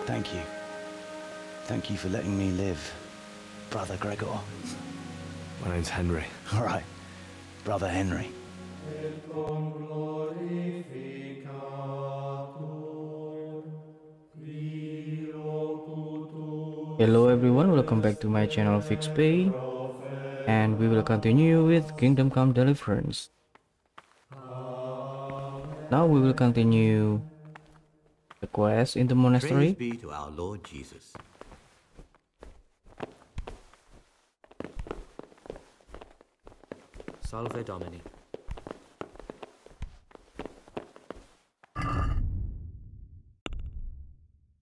Thank you. Thank you for letting me live, Brother Gregor. My name's Henry. All right, Brother Henry. Hello everyone, welcome back to my channel FixPay, and we will continue with Kingdom Come Deliverance. Now we will continue the quest in the monastery. Praise be to our Lord Jesus. Salve Domini.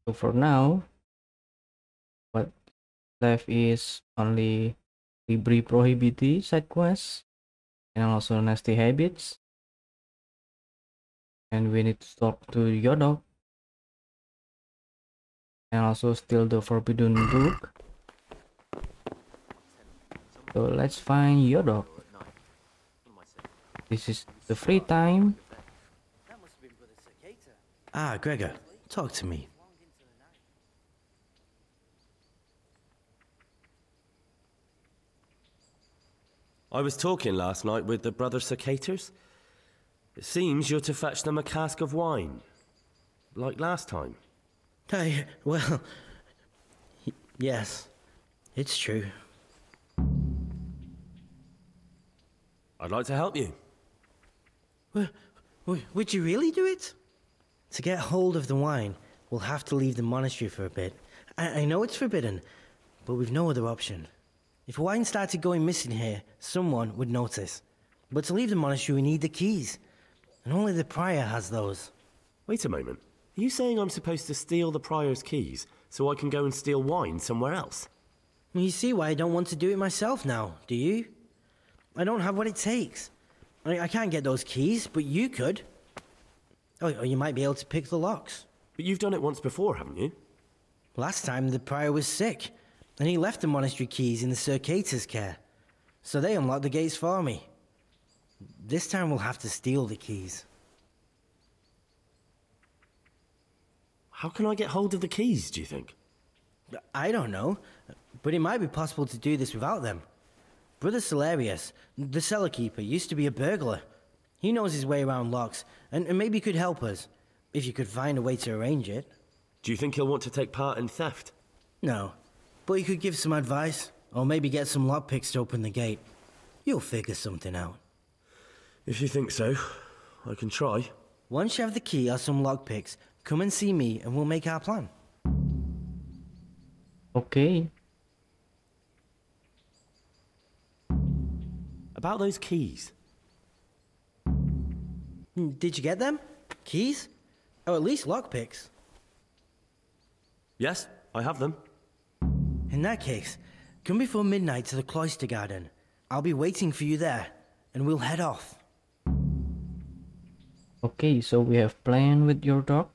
So for now, what left is only Libri Prohibiti side quests and also Nasty Habits. And we need to talk to Yodok and also steal the Forbidden Book. So let's find Yodok. This is the free time. Ah, Gregor, talk to me. I was talking last night with the brother Cicators. It seems you're to fetch them a cask of wine, like last time. Well, yes, it's true. I'd like to help you. Would you really do it? To get hold of the wine, we'll have to leave the monastery for a bit. I know it's forbidden, but we've no other option. If wine started going missing here, someone would notice. But to leave the monastery, we need the keys. And only the prior has those. Wait a moment. Are you saying I'm supposed to steal the prior's keys so I can go and steal wine somewhere else? Well, you see why I don't want to do it myself now, do you? I don't have what it takes. I can't get those keys, but you could. Or you might be able to pick the locks. But you've done it once before, haven't you? Last time the prior was sick, and he left the monastery keys in the Circator's care. So they unlocked the gates for me. This time we'll have to steal the keys. How can I get hold of the keys, do you think? I don't know, but it might be possible to do this without them. Brother Celerius, the cellar keeper, used to be a burglar. He knows his way around locks, and maybe could help us, if you could find a way to arrange it. Do you think he'll want to take part in theft? No, but he could give some advice, or maybe get some lockpicks to open the gate. You'll figure something out. If you think so, I can try. Once you have the key or some lockpicks, come and see me and we'll make our plan. Okay. About those keys. Did you get them? Keys? Or at least lockpicks? Yes, I have them. In that case, come before midnight to the cloister garden. I'll be waiting for you there, and we'll head off. Okay, so we have plan with your dog.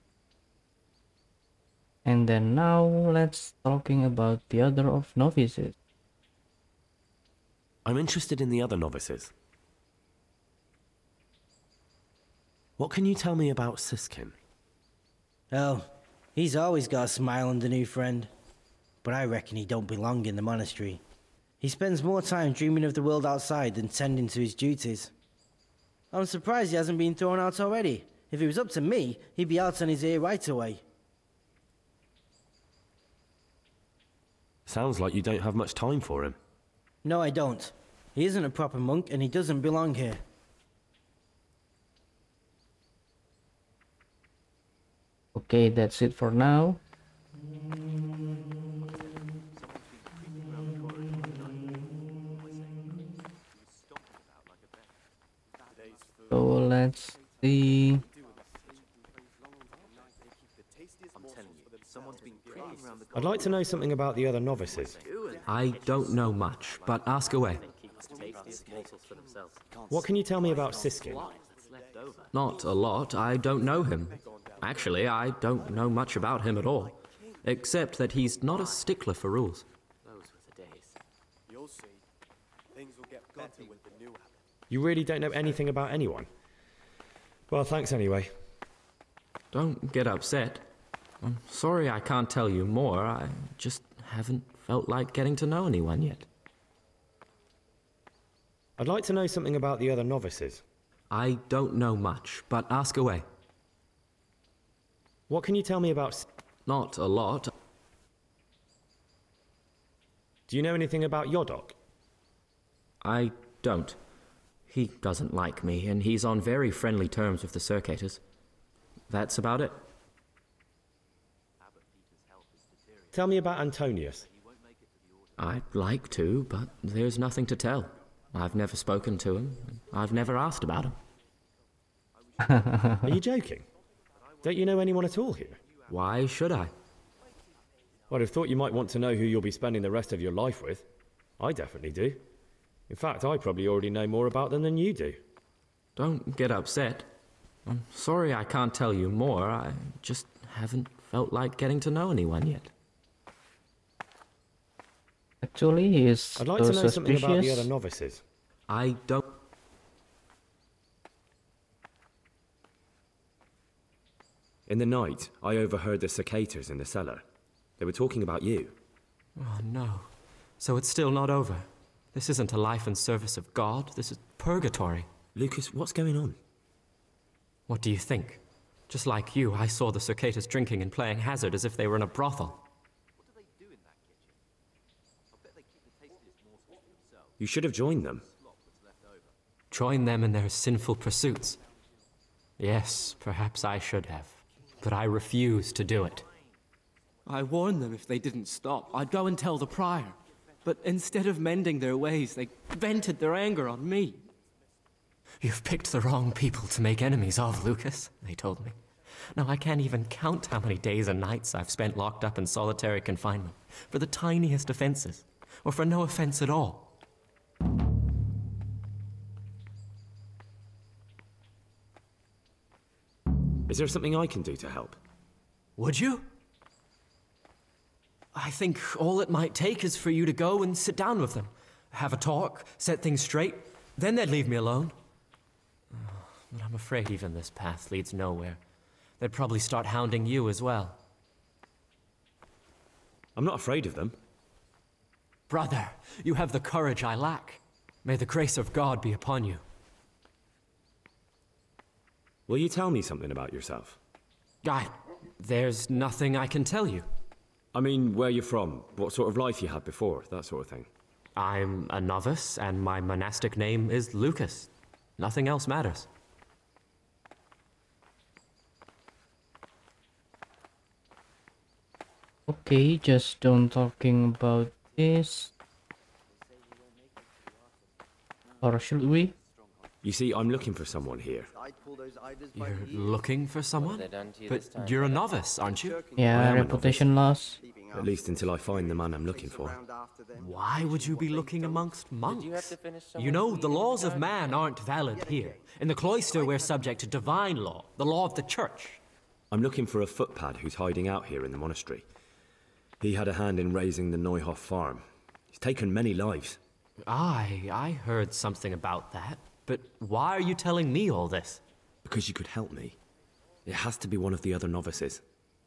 And then now let's talking about the other of novices. I'm interested in the other novices. What can you tell me about Siskin? Oh, he's always got a smile on the new friend. But I reckon he don't belong in the monastery. He spends more time dreaming of the world outside than tending to his duties. I'm surprised he hasn't been thrown out already. If it was up to me, he'd be out on his ear right away. Sounds like you don't have much time for him. No, I don't. He isn't a proper monk, and he doesn't belong here. Okay, that's it for now. So let's see. I'd like to know something about the other novices. I don't know much, but ask away. What can you tell me about Siskin? Not a lot. I don't know him. Actually, I don't know much about him at all, except that he's not a stickler for rules. You really don't know anything about anyone? Well, thanks anyway. Don't get upset. I'm sorry I can't tell you more. I just haven't felt like getting to know anyone yet. I'd like to know something about the other novices. I don't know much, but ask away. What can you tell me about... Not a lot. Do you know anything about Yodok? I don't. He doesn't like me, and he's on very friendly terms with the Circators. That's about it. Tell me about Antonius. I'd like to, but there's nothing to tell. I've never spoken to him. I've never asked about him. Are you joking? Don't you know anyone at all here? Why should I? I'd have thought you might want to know who you'll be spending the rest of your life with. I definitely do. In fact, I probably already know more about them than you do. Don't get upset. I'm sorry I can't tell you more. I just haven't felt like getting to know anyone yet. Actually, he is I'd like to know so something about the suspicious. other novices. I don't... In the night, I overheard the Circators in the cellar. They were talking about you. Oh, no. So it's still not over. This isn't a life in service of God. This is purgatory. Lucas, what's going on? What do you think? Just like you, I saw the Circators drinking and playing hazard as if they were in a brothel. You should have joined them. Join them in their sinful pursuits. Yes, perhaps I should have. But I refuse to do it. I warned them if they didn't stop, I'd go and tell the prior. But instead of mending their ways, they vented their anger on me. You've picked the wrong people to make enemies of, Lucas, they told me. Now, I can't even count how many days and nights I've spent locked up in solitary confinement for the tiniest offenses, or for no offense at all. Is there something I can do to help? Would you? I think all it might take is for you to go and sit down with them. Have a talk, set things straight, then they'd leave me alone. But I'm afraid even this path leads nowhere. They'd probably start hounding you as well. I'm not afraid of them. Brother, you have the courage I lack. May the grace of God be upon you. Will you tell me something about yourself? There's nothing I can tell you. I mean, where you're from, what sort of life you had before, that sort of thing. I'm a novice, and my monastic name is Lucas. Nothing else matters. Okay, just don't talking about this. Or should we? You see, I'm looking for someone here. You're looking for someone? But you're a novice, aren't you? I Yeah, am a reputation loss. At least until I find the man I'm looking for. Why would you be looking amongst monks? You know, the laws of man aren't valid here. In the cloister, we're subject to divine law, the law of the church. I'm looking for a footpad who's hiding out here in the monastery. He had a hand in raising the Neuhoff farm. He's taken many lives. I heard something about that. But why are you telling me all this? Because you could help me. It has to be one of the other novices.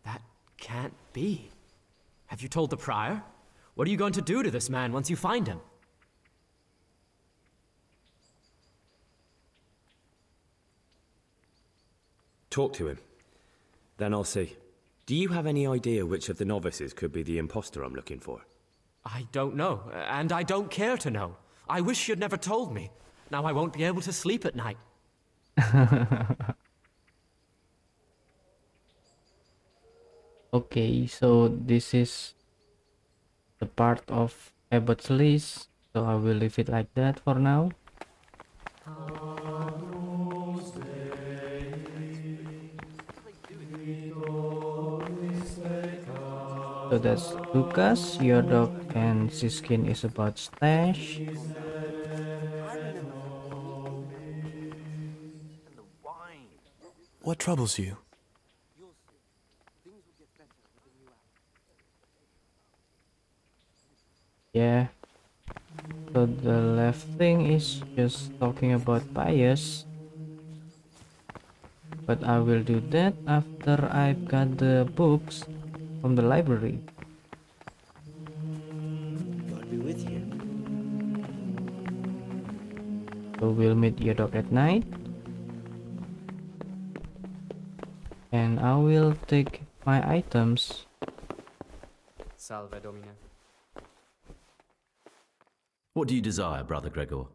That can't be. Have you told the prior? What are you going to do to this man once you find him? Talk to him. Then I'll see. Do you have any idea which of the novices could be the imposter I'm looking for? I don't know, and I don't care to know. I wish you'd never told me. Now I won't be able to sleep at night. Okay, so this is the part of Abbot's list, so I will leave it like that for now. So that's Lucas, Yodok, and Siskin is about stash. What troubles you? Yeah. So the left thing is just talking about Pius. but I will do that after I've got the books from the library. God be with you. So we'll meet Yodok at night. And I will take my items. Salve, Domine. What do you desire, Brother Gregor?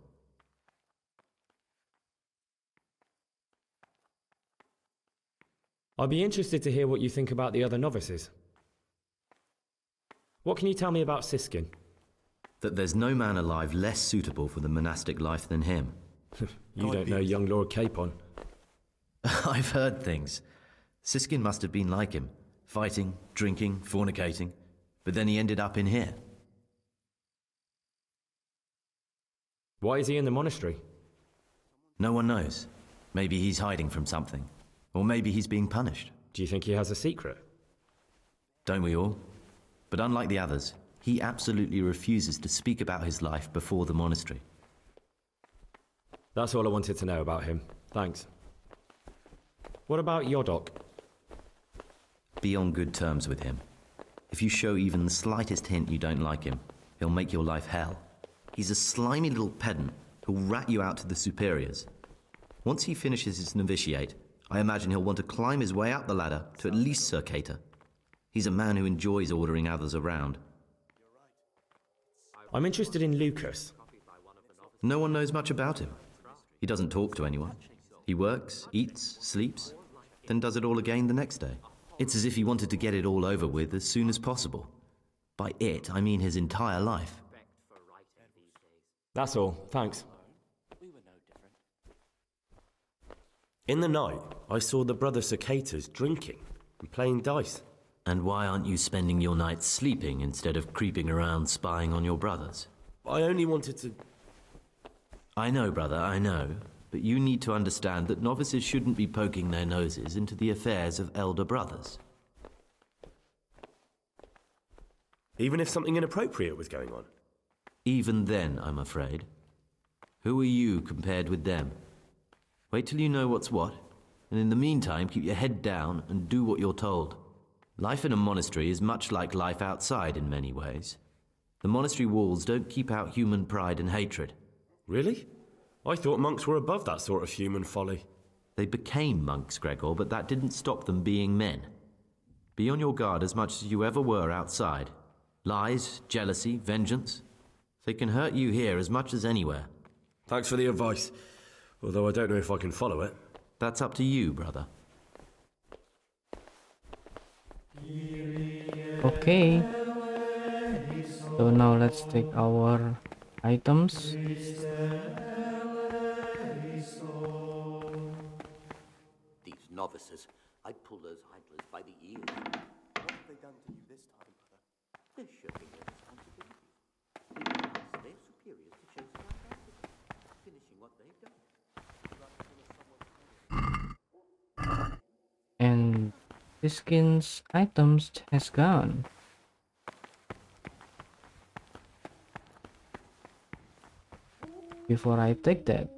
I'd be interested to hear what you think about the other novices. What can you tell me about Siskin? That there's no man alive less suitable for the monastic life than him. You don't know young Lord Capon. I've heard things. Siskin must have been like him, fighting, drinking, fornicating, but then he ended up in here. Why is he in the monastery? No one knows. Maybe he's hiding from something. Or maybe he's being punished. Do you think he has a secret? Don't we all? But unlike the others, he absolutely refuses to speak about his life before the monastery. That's all I wanted to know about him. Thanks. What about Yodok? Be on good terms with him. If you show even the slightest hint you don't like him, he'll make your life hell. He's a slimy little pedant who'll rat you out to the superiors. Once he finishes his novitiate, I imagine he'll want to climb his way up the ladder to at least Sir Cater. He's a man who enjoys ordering others around. I'm interested in Lucas. No one knows much about him. He doesn't talk to anyone. He works, eats, sleeps, then does it all again the next day. It's as if he wanted to get it all over with as soon as possible. By it, I mean his entire life. That's all, thanks. In the night, I saw the brother Cicatas drinking and playing dice. And why aren't you spending your nights sleeping instead of creeping around spying on your brothers? I only wanted to... I know, brother, I know. But you need to understand that novices shouldn't be poking their noses into the affairs of elder brothers. Even if something inappropriate was going on? Even then, I'm afraid. Who are you compared with them? Wait till you know what's what, and in the meantime keep your head down and do what you're told. Life in a monastery is much like life outside in many ways. The monastery walls don't keep out human pride and hatred. Really? I thought monks were above that sort of human folly. They became monks, Gregor, but that didn't stop them being men. Be on your guard as much as you ever were outside. Lies, jealousy, vengeance. They can hurt you here as much as anywhere. Thanks for the advice, although I don't know if I can follow it. That's up to you, brother. Okay. So now let's take our items. These novices, I'd pull those idlers by the ears. What have they done to you this time, brother? They're shirking their responsibility. Leaving us, their superiors, to chase them out, finishing what they've done. And Siskin's items has gone. Before I take that,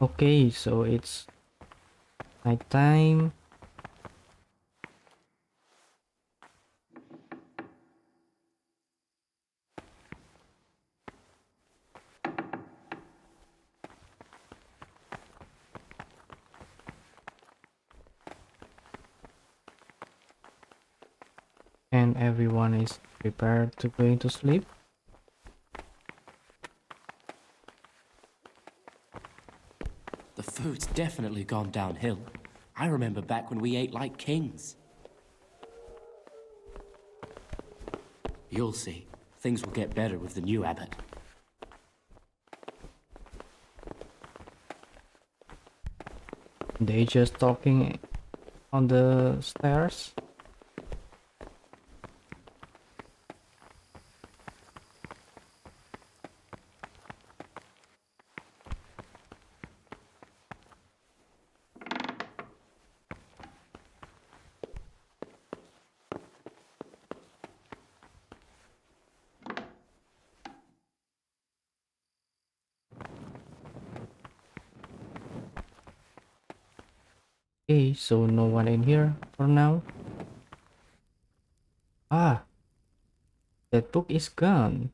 okay, so it's night time. And everyone is prepared to going to sleep. The food's definitely gone downhill. I remember back when we ate like kings. You'll see. Things will get better with the new abbot. They just talking on the stairs. Okay, so no one in here for now. Ah, that book is gone.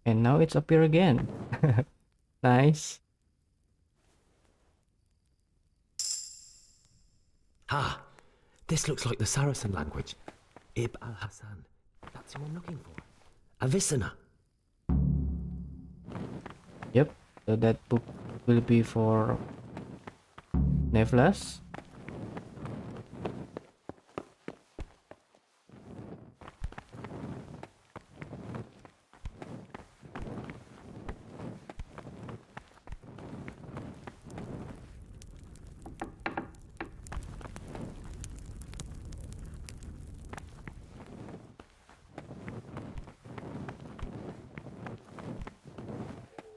And now it's appear again. Nice. Ah, this looks like the Saracen language. Ib al-Hassan. That's who I'm looking for. Avicenna. Yep, so that book will be for Nevlas.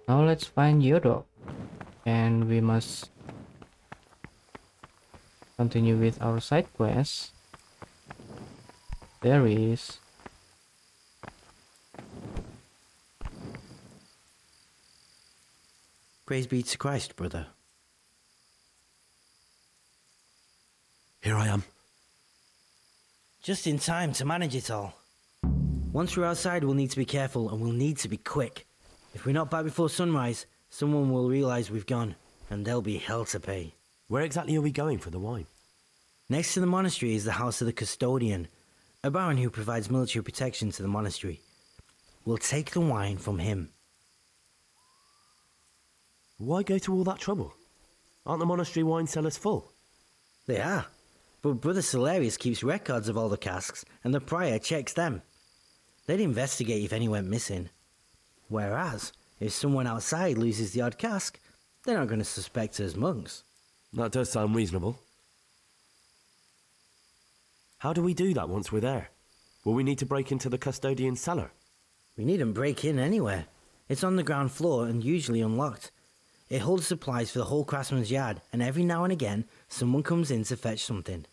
Now let's find Yodok, and we must continue with our side quest. There is Praise be to Christ, brother. Here I am. Just in time to manage it all. Once we're outside, we'll need to be careful and we'll need to be quick. If we're not back before sunrise, someone will realize we've gone, and there'll be hell to pay. Where exactly are we going for the wine? Next to the monastery is the house of the custodian, a baron who provides military protection to the monastery. We'll take the wine from him. Why go to all that trouble? Aren't the monastery wine cellars full? They are, but Brother Celerius keeps records of all the casks, and the prior checks them. They'd investigate if any went missing. Whereas, if someone outside loses the odd cask, they're not going to suspect us monks. That does sound reasonable. How do we do that once we're there? Will we need to break into the custodian's cellar? We needn't break in anywhere. It's on the ground floor and usually unlocked. It holds supplies for the whole craftsman's yard, and every now and again, someone comes in to fetch something.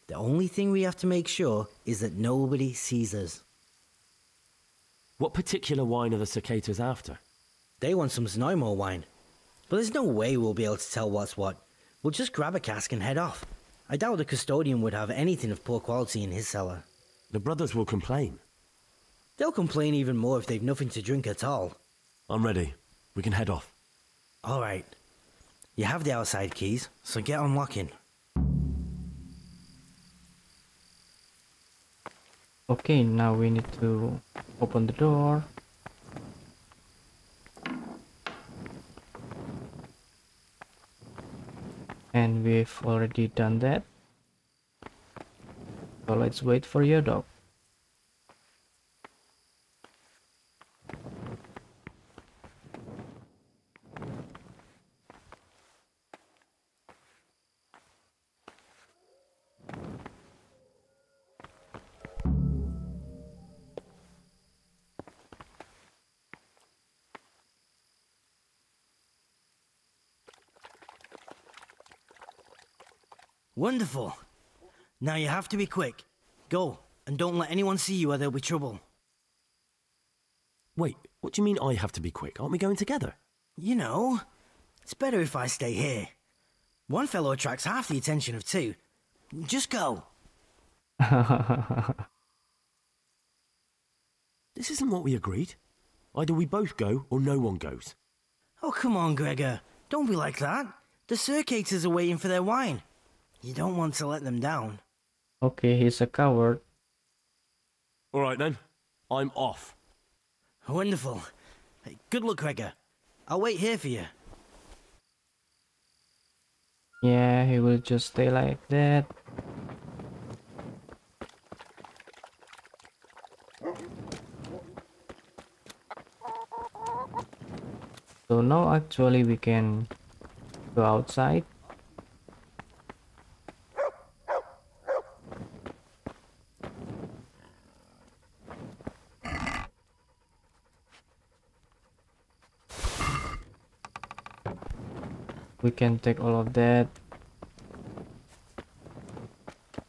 The only thing we have to make sure is that nobody sees us. What particular wine are the cicadas after? They want some Znojmo wine. But there's no way we'll be able to tell what's what. We'll just grab a cask and head off. I doubt the custodian would have anything of poor quality in his cellar. The brothers will complain. They'll complain even more if they've nothing to drink at all. I'm ready. We can head off. All right. You have the outside keys, so get unlocking. okay. Now we need to open the door. And we've already done that. So let's wait for your dog. Wonderful. Now you have to be quick. Go, and don't let anyone see you or there'll be trouble. Wait, what do you mean I have to be quick? Aren't we going together? You know, it's better if I stay here. One fellow attracts half the attention of two. Just go. This isn't what we agreed. Either we both go or no one goes. Oh, come on, Gregor. Don't be like that. The circators are waiting for their wine. You don't want to let them down. Okay, he's a coward. All right then, I'm off. Wonderful. Hey, good luck, Gregor. I'll wait here for you. Yeah, he will just stay like that. So now actually we can go outside. We can take all of that.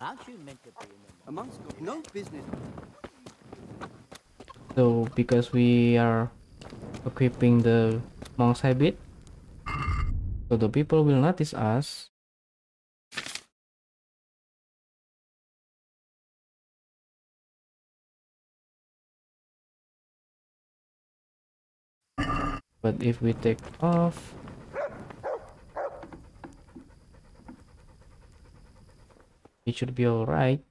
Aren't you meant to be in the amongst no business? So because we are equipping the monk's habit, so the people will notice us. But if we take off, it should be alright.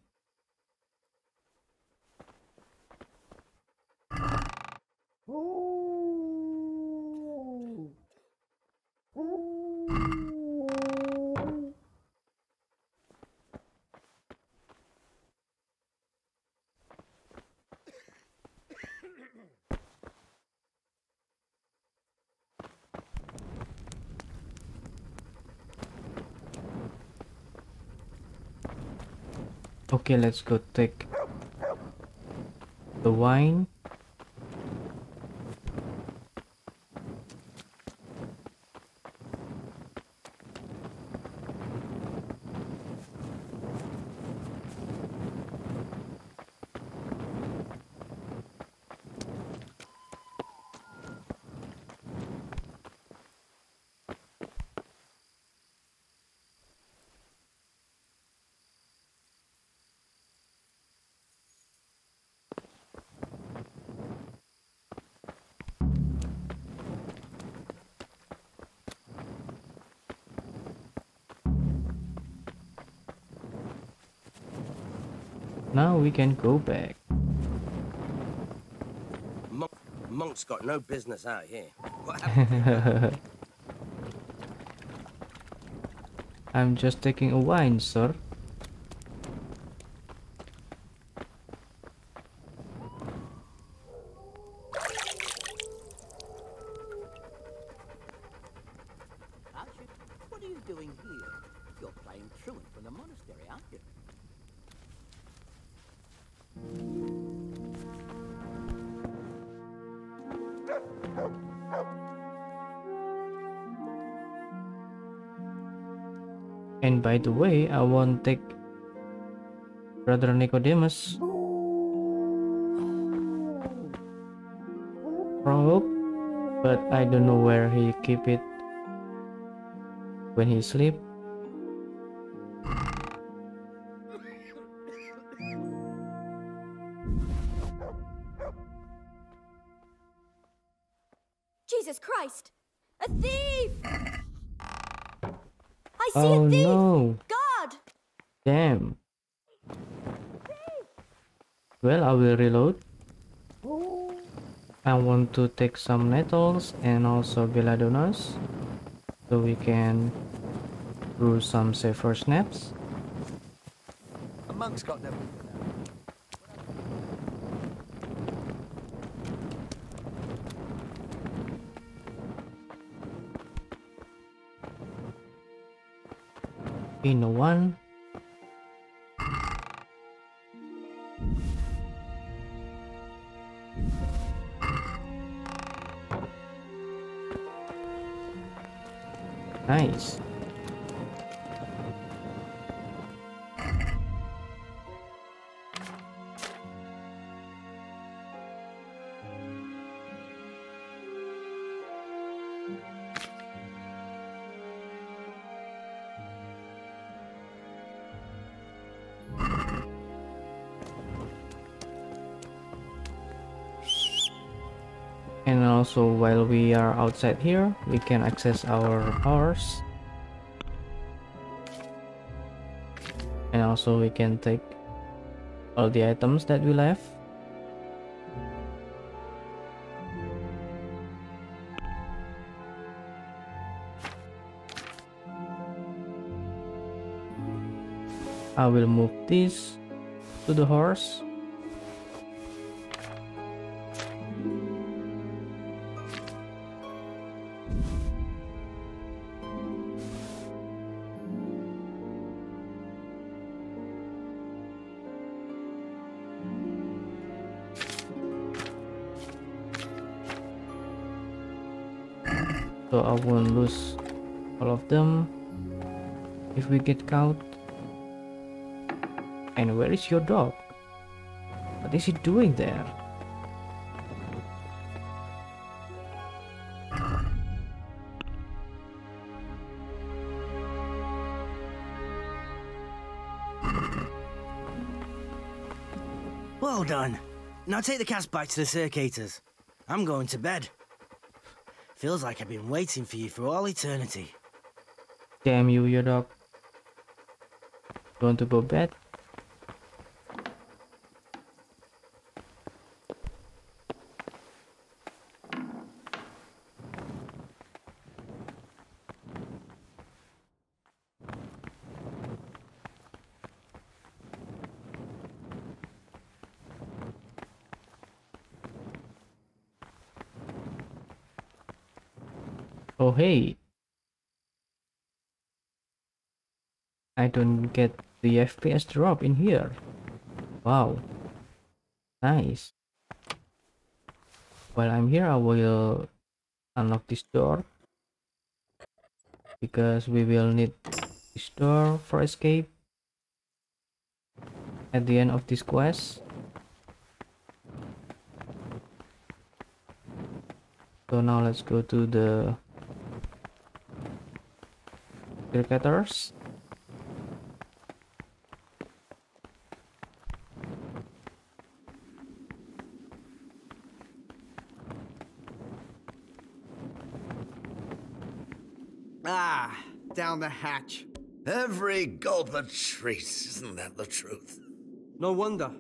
Okay, let's go take the wine. Now we can go back. Monk's got no business out here. What happened? I'm just taking a wine, sir. What are you doing here? You're playing truant from the monastery, aren't you? And by the way, I won't take Brother Nicodemus robe, but I don't know where he keep it when he sleep. Jesus Christ! A thief! I see Oh a thief! no! God! Damn. Well, I will reload. I want to take some nettles and also belladonnas, so we can brew some safer snaps. A monk's got no. In one. Nice. And also while we are outside here, we can access our horse. And also we can take all the items that we left. I will move this to the horse. So I won't lose all of them if we get caught. And where is your dog? What is he doing there? Well done. Now take the cast back to the circators. I'm going to bed. Feels like I've been waiting for you for all eternity. Damn you, your dog. Going to go bed? Oh hey, I don't get the FPS drop in here. Wow, nice. While I'm here, I will unlock this door because we will need this door for escape at the end of this quest. So now let's go to the cricketers. Ah, down the hatch. Every gulp a treat, isn't that the truth? No wonder.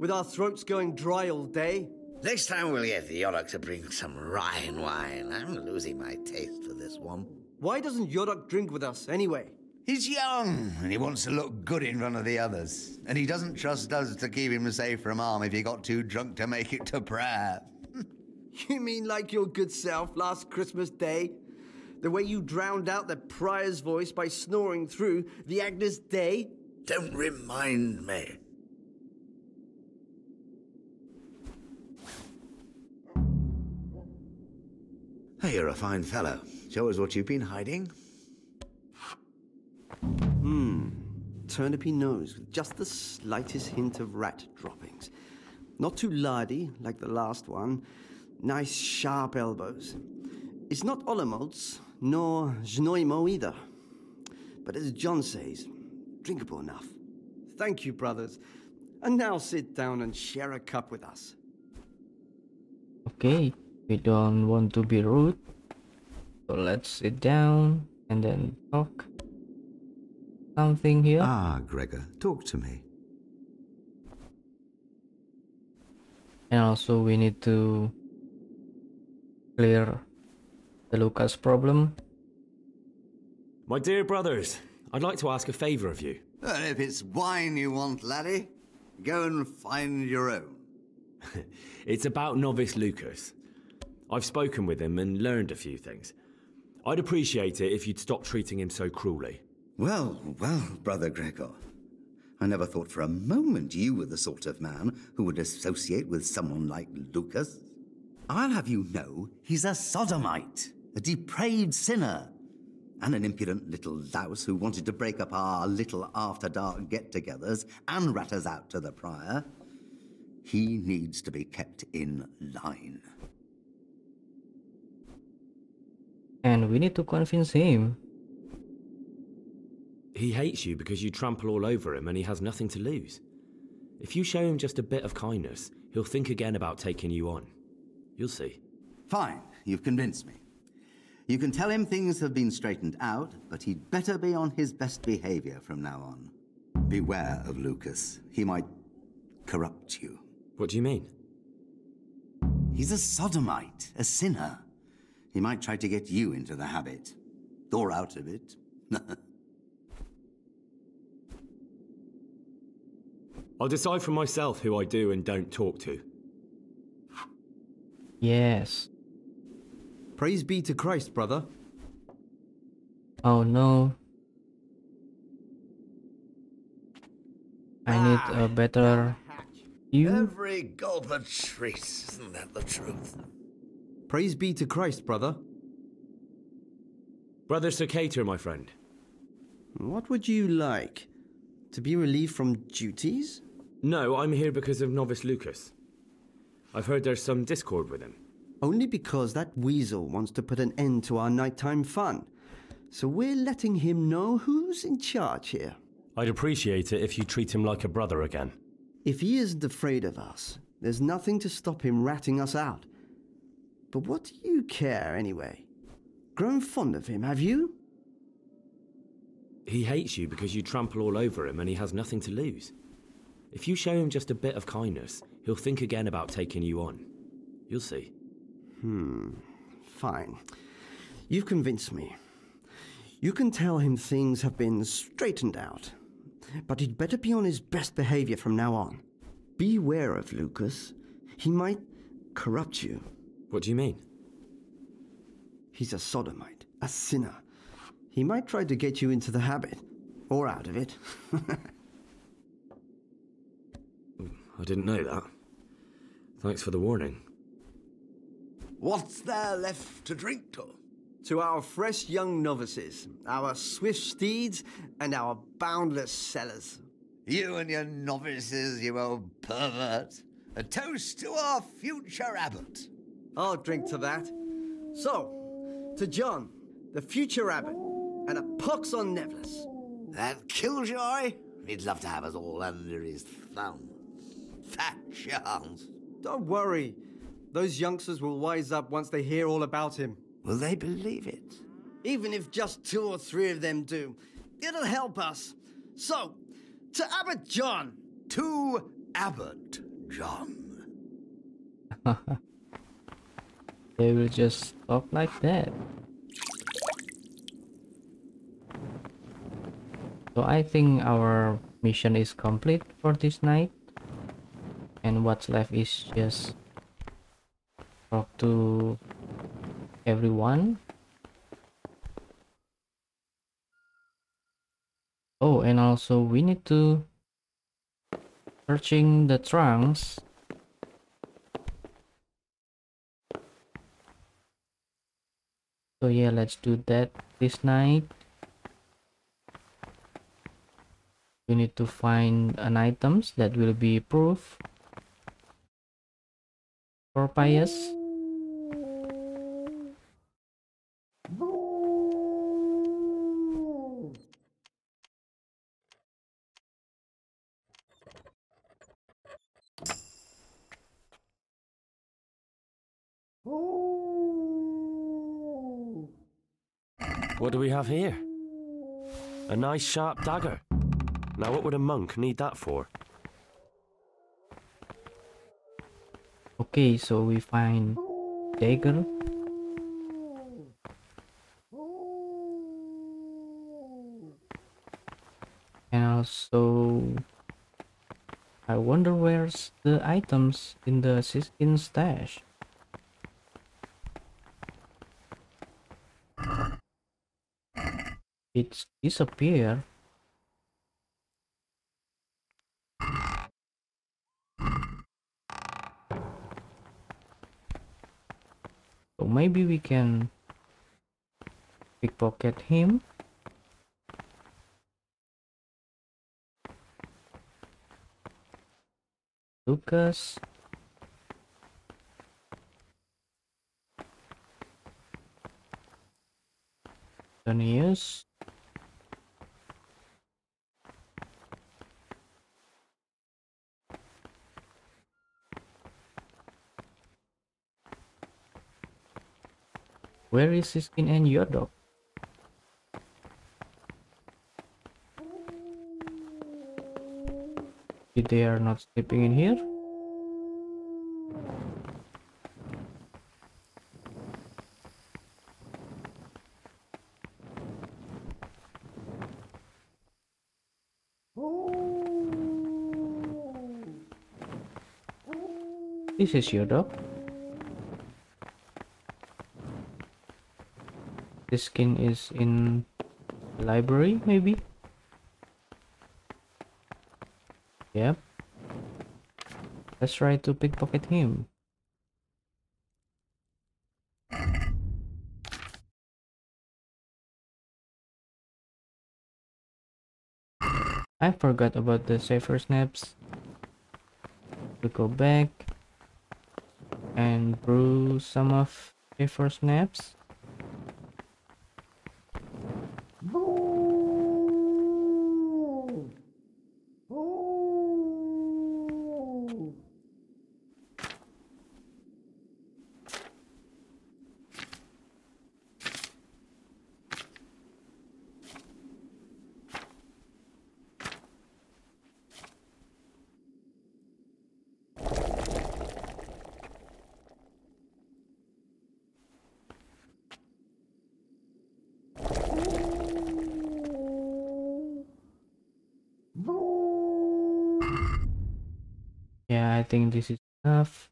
With our throats going dry all day. Next time we'll get the Yodok to bring some Rhine wine. I'm losing my taste for this one. Why doesn't Yodok drink with us, anyway? He's young, and he wants to look good in front of the others. And he doesn't trust us to keep him safe from harm if he got too drunk to make it to prayer. You mean like your good self last Christmas Day? The way you drowned out the prior's voice by snoring through the Agnus Dei? Don't remind me. Hey, you're a fine fellow. Show us what you've been hiding. Turnipy nose with just the slightest hint of rat droppings. Not too lardy like the last one. Nice sharp elbows. It's not Olomouc, nor Znoimo either. But as John says, drinkable enough. Thank you, brothers. And now sit down and share a cup with us. Okay, we don't want to be rude, so let's sit down and then talk. Something here? Ah, Gregor, talk to me. And also we need to clear the Lucas problem. My dear brothers, I'd like to ask a favour of you. Well, if it's wine you want, laddie, go and find your own. It's about novice Lucas. I've spoken with him and learned a few things. I'd appreciate it if you'd stop treating him so cruelly. Well, Brother Gregor. I never thought for a moment you were the sort of man who would associate with someone like Lucas. I'll have you know he's a sodomite, a depraved sinner, and an impudent little louse who wanted to break up our little after-dark get-togethers and rat us out to the prior. He needs to be kept in line. And we need to convince him. He hates you because you trample all over him and he has nothing to lose. If you show him just a bit of kindness, he'll think again about taking you on. You'll see. Fine, you've convinced me. You can tell him things have been straightened out, but he'd better be on his best behavior from now on. Beware of Lucas. He might corrupt you. What do you mean? He's a sodomite, a sinner. He might try to get you into the habit. Or out of it. I'll decide for myself who I do and don't talk to. Yes. Praise be to Christ, brother. Oh no. I need a better view. Every gulp a treat, isn't that the truth? Praise be to Christ, brother. Brother Cicator, my friend. What would you like? To be relieved from duties? No, I'm here because of Novice Lucas. I've heard there's some discord with him. Only because that weasel wants to put an end to our nighttime fun. So we're letting him know who's in charge here. I'd appreciate it if you treat him like a brother again. If he isn't afraid of us, there's nothing to stop him ratting us out. But what do you care, anyway? Grown fond of him, have you? He hates you because you trample all over him and he has nothing to lose. If you show him just a bit of kindness, he'll think again about taking you on. You'll see. Fine. You've convinced me. You can tell him things have been straightened out. But he'd better be on his best behavior from now on. Beware of Lucas. He might corrupt you. What do you mean? He's a sodomite, a sinner. He might try to get you into the habit, or out of it. I didn't know that. Thanks for the warning. What's there left to drink to? To our fresh young novices, our swift steeds, and our boundless cellars. You and your novices, you old pervert. A toast to our future abbot. I'll drink to that. So, to John, the future abbot, and a pox on Nevlis. And Killjoy? He'd love to have us all under his thumb. Fat chance. Don't worry. Those youngsters will wise up once they hear all about him. Will they believe it? Even if just 2 or 3 of them do, it'll help us. So, to Abbot John. To Abbot John. They will just talk like that. So I think our mission is complete for this night. And what's left is just talk to everyone. Oh, and also we need to searching the trunks. So yeah, let's do that this night. We need to find an items that will be proof for pious. What do we have here? A nice sharp dagger. Now what would a monk need that for? Okay, so we find dagger. And also I wonder where's the items in the Siskin stash. It's disappeared. So maybe we can pickpocket him. Lucas. Antonius. Where is Siskin and Yodok? If they are not sleeping in here? This is Yodok. This skin is in the library, maybe? Yep. Let's try to pickpocket him. I forgot about the safer snaps. We go back and brew some of safer snaps. I think this is enough.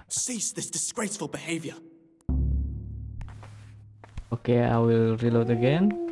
Cease this disgraceful behavior. Okay, I will reload again.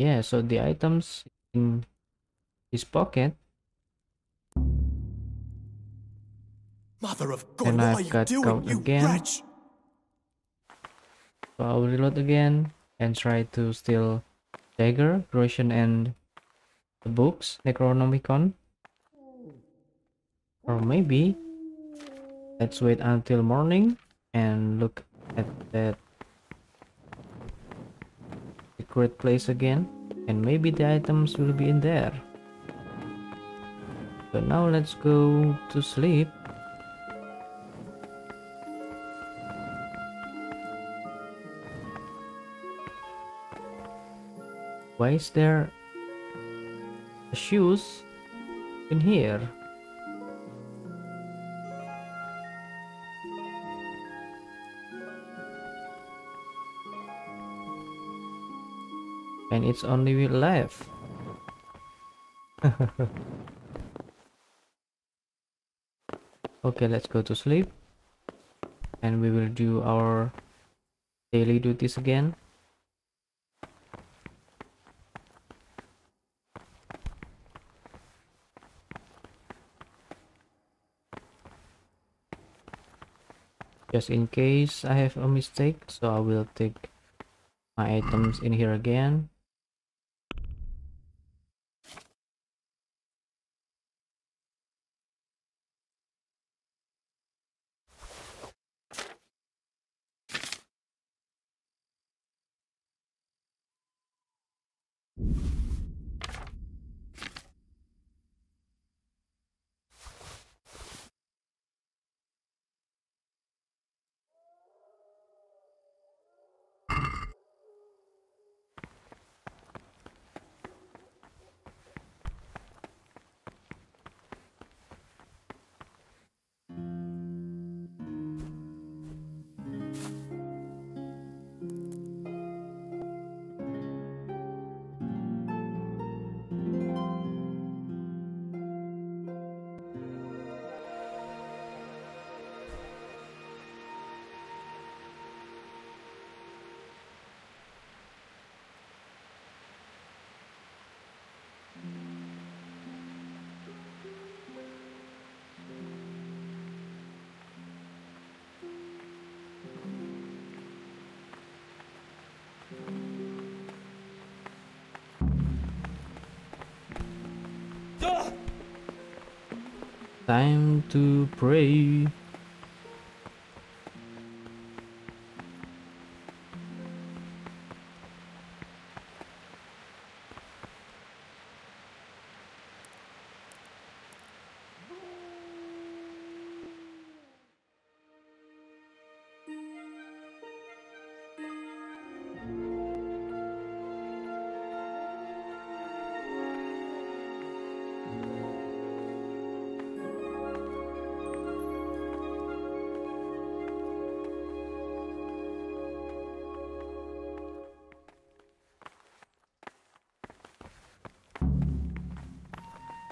Yeah, so the items in his pocket. Mother of God, And what I've are you got doing, count you again. wretch? So I will reload again and try to steal dagger, Roshan, and the books, Necronomicon. Or maybe let's wait until morning and look at that secret place again, and maybe the items will be in there. So now let's go to sleep. Why is there shoes in here? And it's only left. Okay, let's go to sleep. And we will do our daily duties again. Just in case I have a mistake, so I will take my items in here again. Time to pray.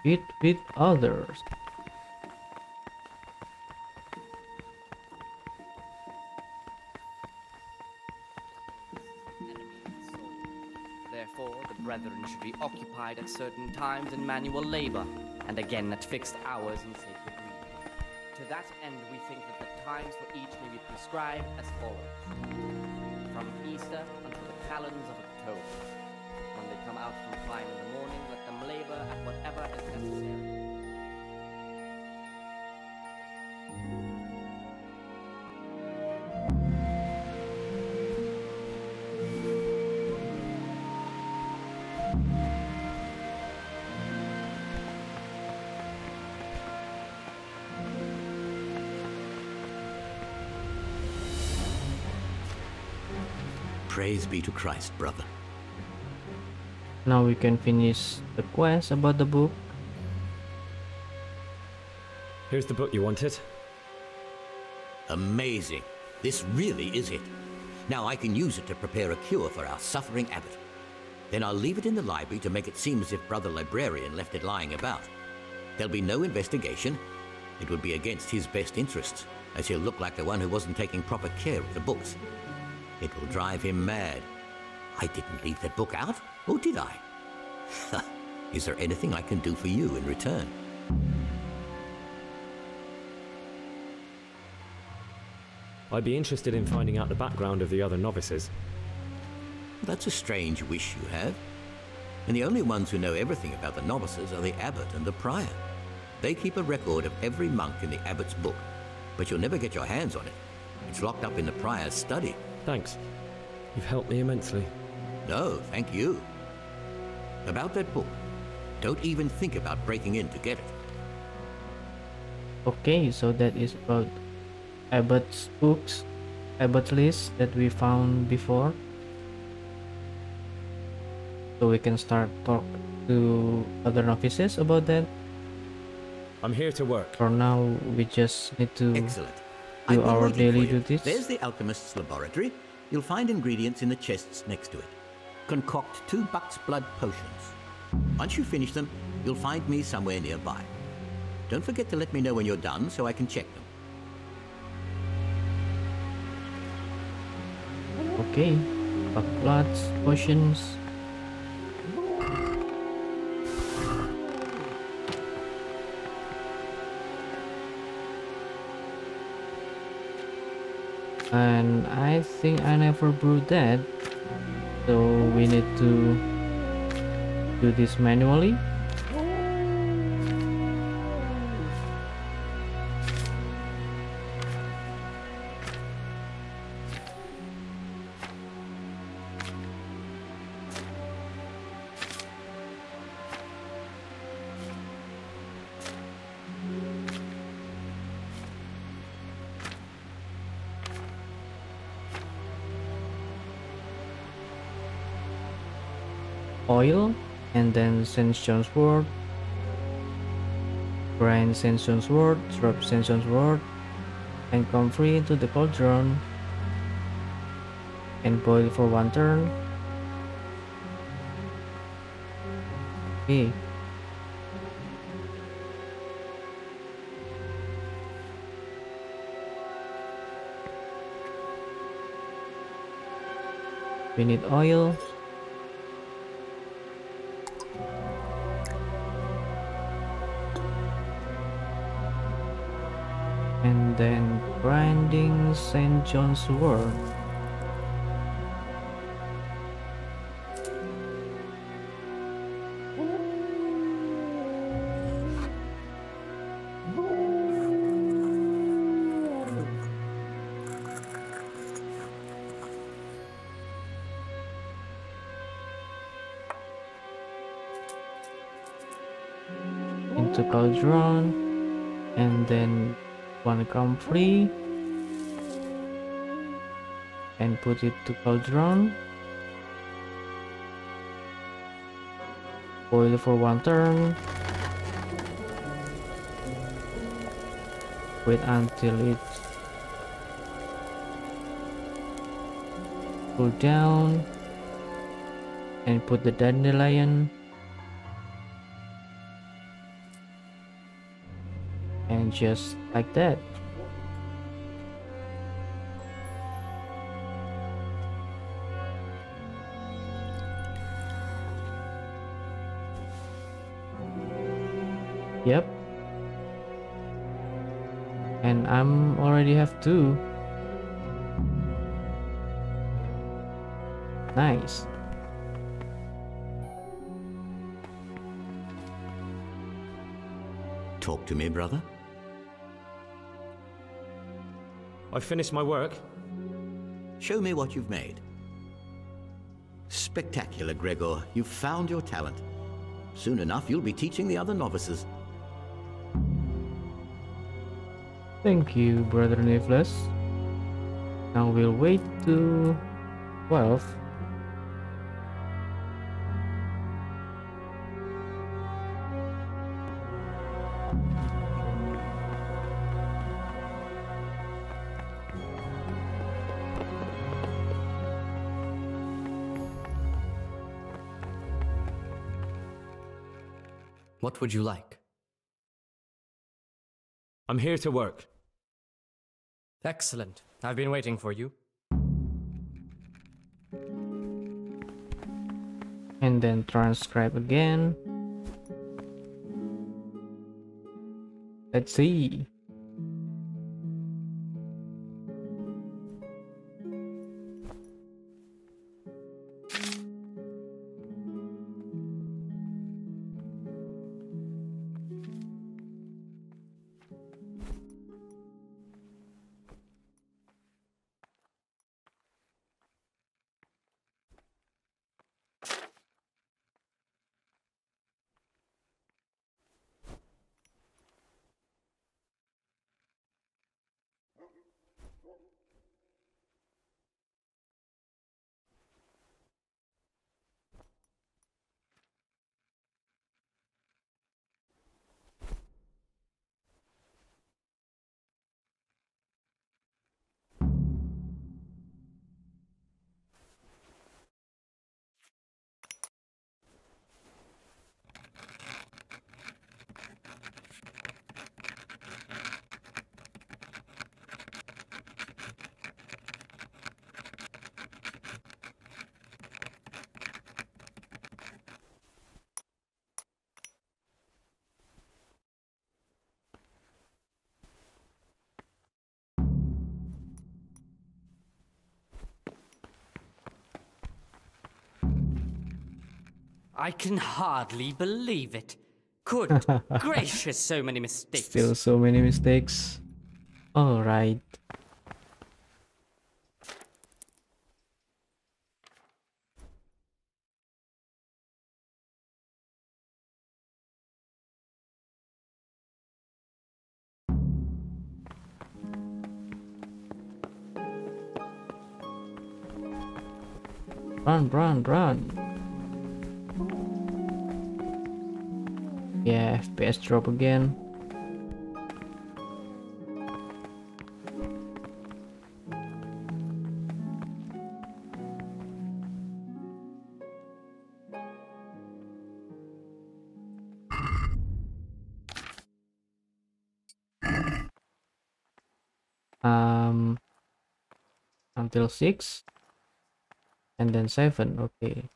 Eat with others. Therefore, the brethren should be occupied at certain times in manual labor, and again at fixed hours in sacred reading. To that end, we think that the times for each may be prescribed as follows. From Easter until the calends of October. When they come out from flying in the morning, let them labor at whatever is necessary. Praise be to Christ, brother. Now we can finish the quest about the book. Here's the book you wanted. Amazing. This really is it. Now I can use it to prepare a cure for our suffering abbot. Then I'll leave it in the library to make it seem as if Brother Librarian left it lying about. There'll be no investigation. It would be against his best interests, as he'll look like the one who wasn't taking proper care of the books. It will drive him mad. I didn't leave that book out, or did I? Is there anything I can do for you in return? I'd be interested in finding out the background of the other novices. That's a strange wish you have. And the only ones who know everything about the novices are the abbot and the prior. They keep a record of every monk in the abbot's book, but you'll never get your hands on it. It's locked up in the prior's study. Thanks. You've helped me immensely. No, thank you. About that book, don't even think about breaking in to get it. Okay, so that is about Abbott's books, Abbott's list that we found before. So we can start talk to other novices about that. I'm here to work. For now, we just need to Excellent. do our daily duties. There's the alchemist's laboratory. You'll find ingredients in the chests next to it. Concoct 2 buck's blood potions. Once you finish them, you'll find me somewhere nearby. Don't forget to let me know when you're done so I can check them. Okay, buck bloods, potions. And I think I never brewed that, so we need to do this manually. Oil, and then St. John's wort, grind St. John's wort, drop St. John's wort, and comfrey into the cauldron, and boil for 1 turn. Okay. We need oil. And then grinding St. John's wort. Into cauldron, and then 1 comfrey, and put it to cauldron, boil for 1 turn, wait until it's cool down, and put the dandelion, And just like that. Yep. And I'm already have 2. Nice. Talk to me, brother. I've finished my work. Show me what you've made. Spectacular, Gregor. You've found your talent. Soon enough, you'll be teaching the other novices. Thank you, Brother Nicholas. Now we'll wait to 12. What would you like? I'm here to work. Excellent. I've been waiting for you. And then transcribe again. Let's see. I can hardly believe it. Good gracious, so many mistakes. Still so many mistakes. Alright. Run, run, run. Yeah, FPS drop again. Until 6 and then 7. Okay.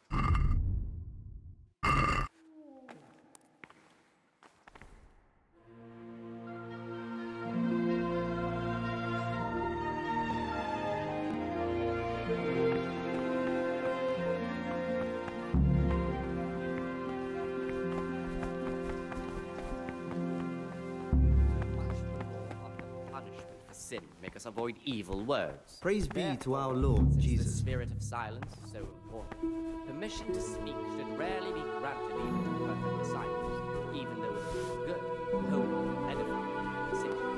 Sin make us avoid evil words. Praise be Therefore, to our Lord since Jesus. the spirit of silence is so important, permission to speak should rarely be granted even to perfect disciples, even though it is good, holy, edifying, essential.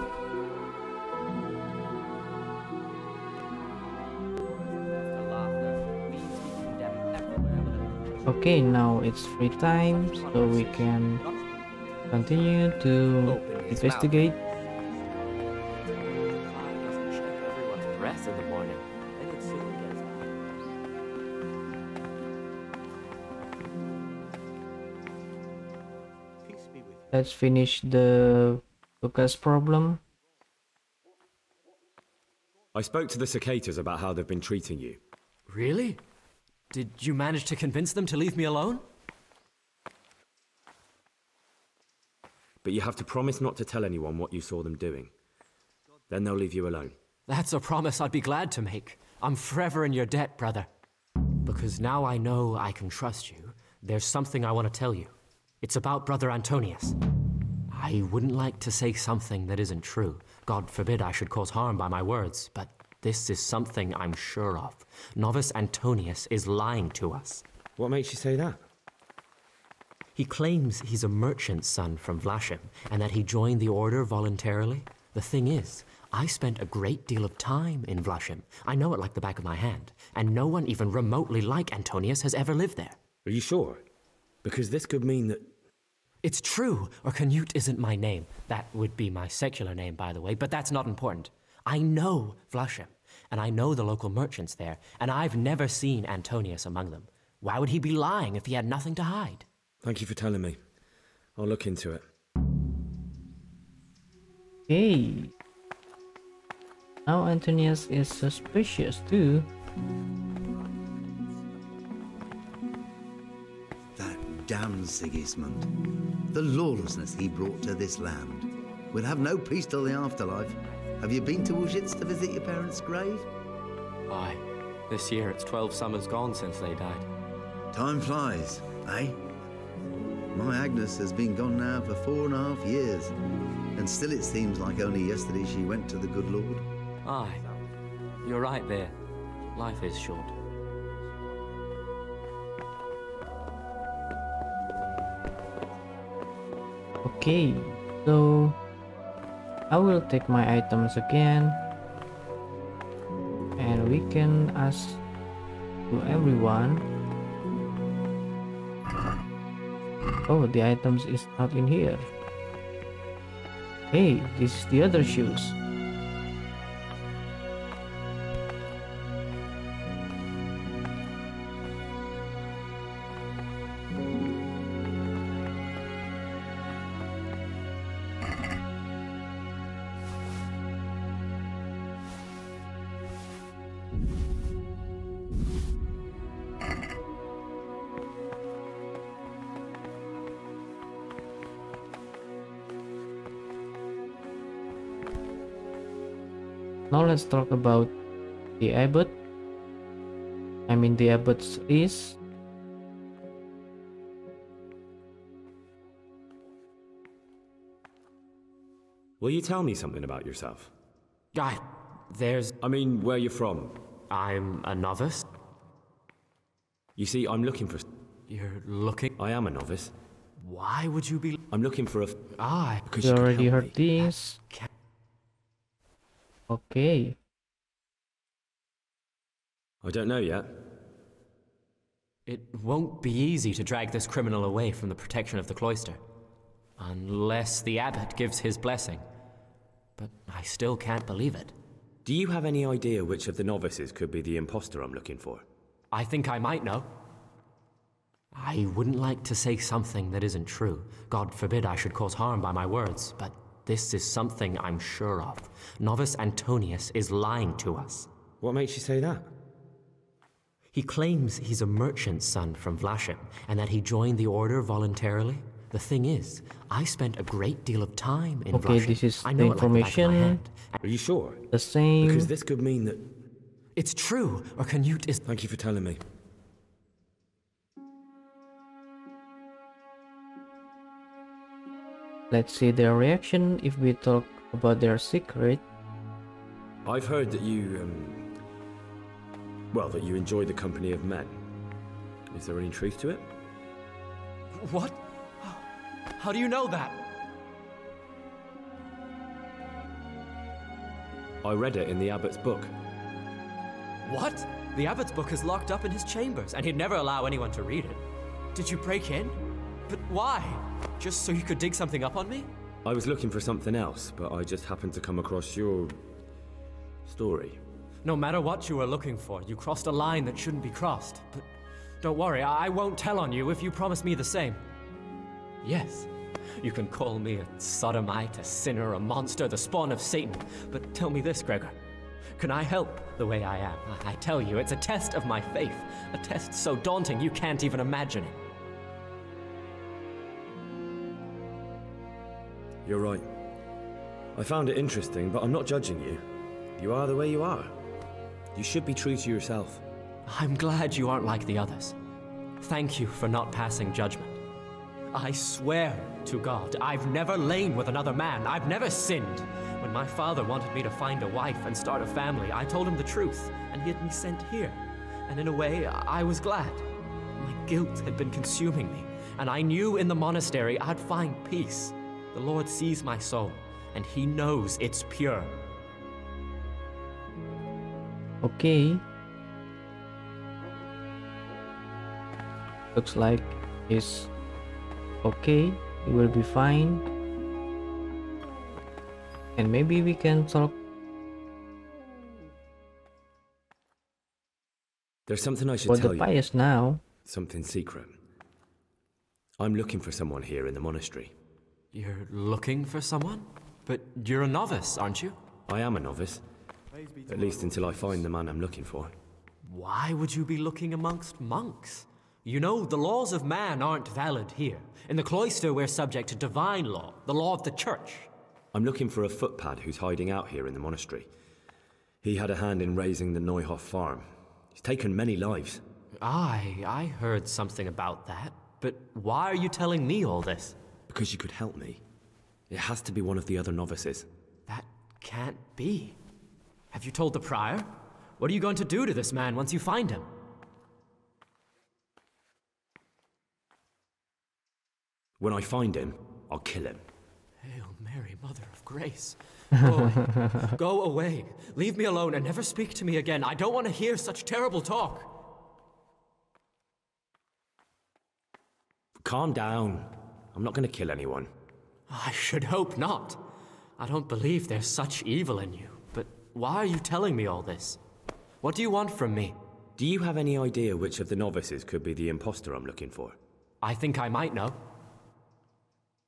The laughter leaves me condemned everywhere with a Okay, now it's free time, so we can continue to investigate. Breath in the morning, and it soon gets Let's finish the Lucas' problem? I spoke to the cicadas about how they've been treating you. Really? Did you manage to convince them to leave me alone? But you have to promise not to tell anyone what you saw them doing. Then they'll leave you alone. That's a promise I'd be glad to make. I'm forever in your debt, brother. Because now I know I can trust you, there's something I want to tell you. It's about Brother Antonius. I wouldn't like to say something that isn't true. God forbid I should cause harm by my words, but this is something I'm sure of. Novice Antonius is lying to us. What makes you say that? He claims he's a merchant's son from Vlashim, and that he joined the order voluntarily. The thing is, I spent a great deal of time in Vlashim. I know it like the back of my hand, and no one even remotely like Antonius has ever lived there. Are you sure? Because this could mean that... It's true, or Canute isn't my name. That would be my secular name, by the way, but that's not important. I know Vlashim, and I know the local merchants there, and I've never seen Antonius among them. Why would he be lying if he had nothing to hide? Thank you for telling me. I'll look into it. Hey. Now Antonius is suspicious too. That damned Sigismund. The lawlessness he brought to this land. We'll have no peace till the afterlife. Have you been to Auschwitz to visit your parents' grave? Aye. This year it's 12 summers gone since they died. Time flies, eh? My Agnes has been gone now for 4.5 years, and still it seems like only yesterday she went to the good Lord. Aye. You're right there. Life is short. Okay, so I will take my items again, and we can ask to everyone. Oh, the items is not in here. Hey, this is the other shoes. Now let's talk about the abbot. I mean the abbot's list. Will you tell me something about yourself? I mean, where you're from. I'm a novice. You see, I'm looking for... You're looking? I am a novice. Why would you be... I'm looking for a... Because you already heard this. Okay. I don't know yet. It won't be easy to drag this criminal away from the protection of the cloister. Unless the abbot gives his blessing. But I still can't believe it. Do you have any idea which of the novices could be the imposter I'm looking for? I think I might know. I wouldn't like to say something that isn't true. God forbid I should cause harm by my words, but this is something I'm sure of. Novice Antonius is lying to us. What makes you say that? He claims he's a merchant's son from Vlashim, and that he joined the order voluntarily. The thing is, I spent a great deal of time in Vlashim. Okay, this is the information. Are you sure? The same. Because this could mean that... It's true, or Canute is... Thank you for telling me. Let's see their reaction if we talk about their secret. I've heard that you, well, that you enjoy the company of men. Is there any truth to it? What? How do you know that? I read it in the abbot's book. What? The abbot's book is locked up in his chambers, and he'd never allow anyone to read it. Did you break in? But why? Just so you could dig something up on me? I was looking for something else, but I just happened to come across your... story. No matter what you were looking for, you crossed a line that shouldn't be crossed. But don't worry, I won't tell on you if you promise me the same. Yes, You can call me a sodomite, a sinner, a monster, the spawn of Satan. But tell me this, Gregor. Can I help the way I am? I tell you, it's a test of my faith. A test so daunting you can't even imagine it. You're right. I found it interesting, but I'm not judging you. You are the way you are. You should be true to yourself. I'm glad you aren't like the others. Thank you for not passing judgment. I swear to God, I've never lain with another man. I've never sinned. When my father wanted me to find a wife and start a family, I told him the truth, and he had me sent here. And in a way, I was glad. My guilt had been consuming me, and I knew in the monastery I'd find peace. The Lord sees my soul, and he knows it's pure. Okay. Looks like he's okay. He will be fine. And maybe we can talk. There's something I should For tell the you. pious now. Something secret. I'm looking for someone here in the monastery. You're looking for someone? But you're a novice, aren't you? I am a novice. At least until I find the man I'm looking for. Why would you be looking amongst monks? You know, the laws of man aren't valid here. In the cloister, we're subject to divine law, the law of the church. I'm looking for a footpad who's hiding out here in the monastery. He had a hand in raising the Neuhoff farm. He's taken many lives. I heard something about that. But why are you telling me all this? Because you could help me. It has to be one of the other novices. That can't be. Have you told the prior? What are you going to do to this man once you find him? When I find him, I'll kill him. Hail Mary, Mother of Grace. Boy, go away. Leave me alone and never speak to me again. I don't want to hear such terrible talk. Calm down. I'm not going to kill anyone. I should hope not. I don't believe there's such evil in you. But why are you telling me all this? What do you want from me? Do you have any idea which of the novices could be the imposter I'm looking for? I think I might know.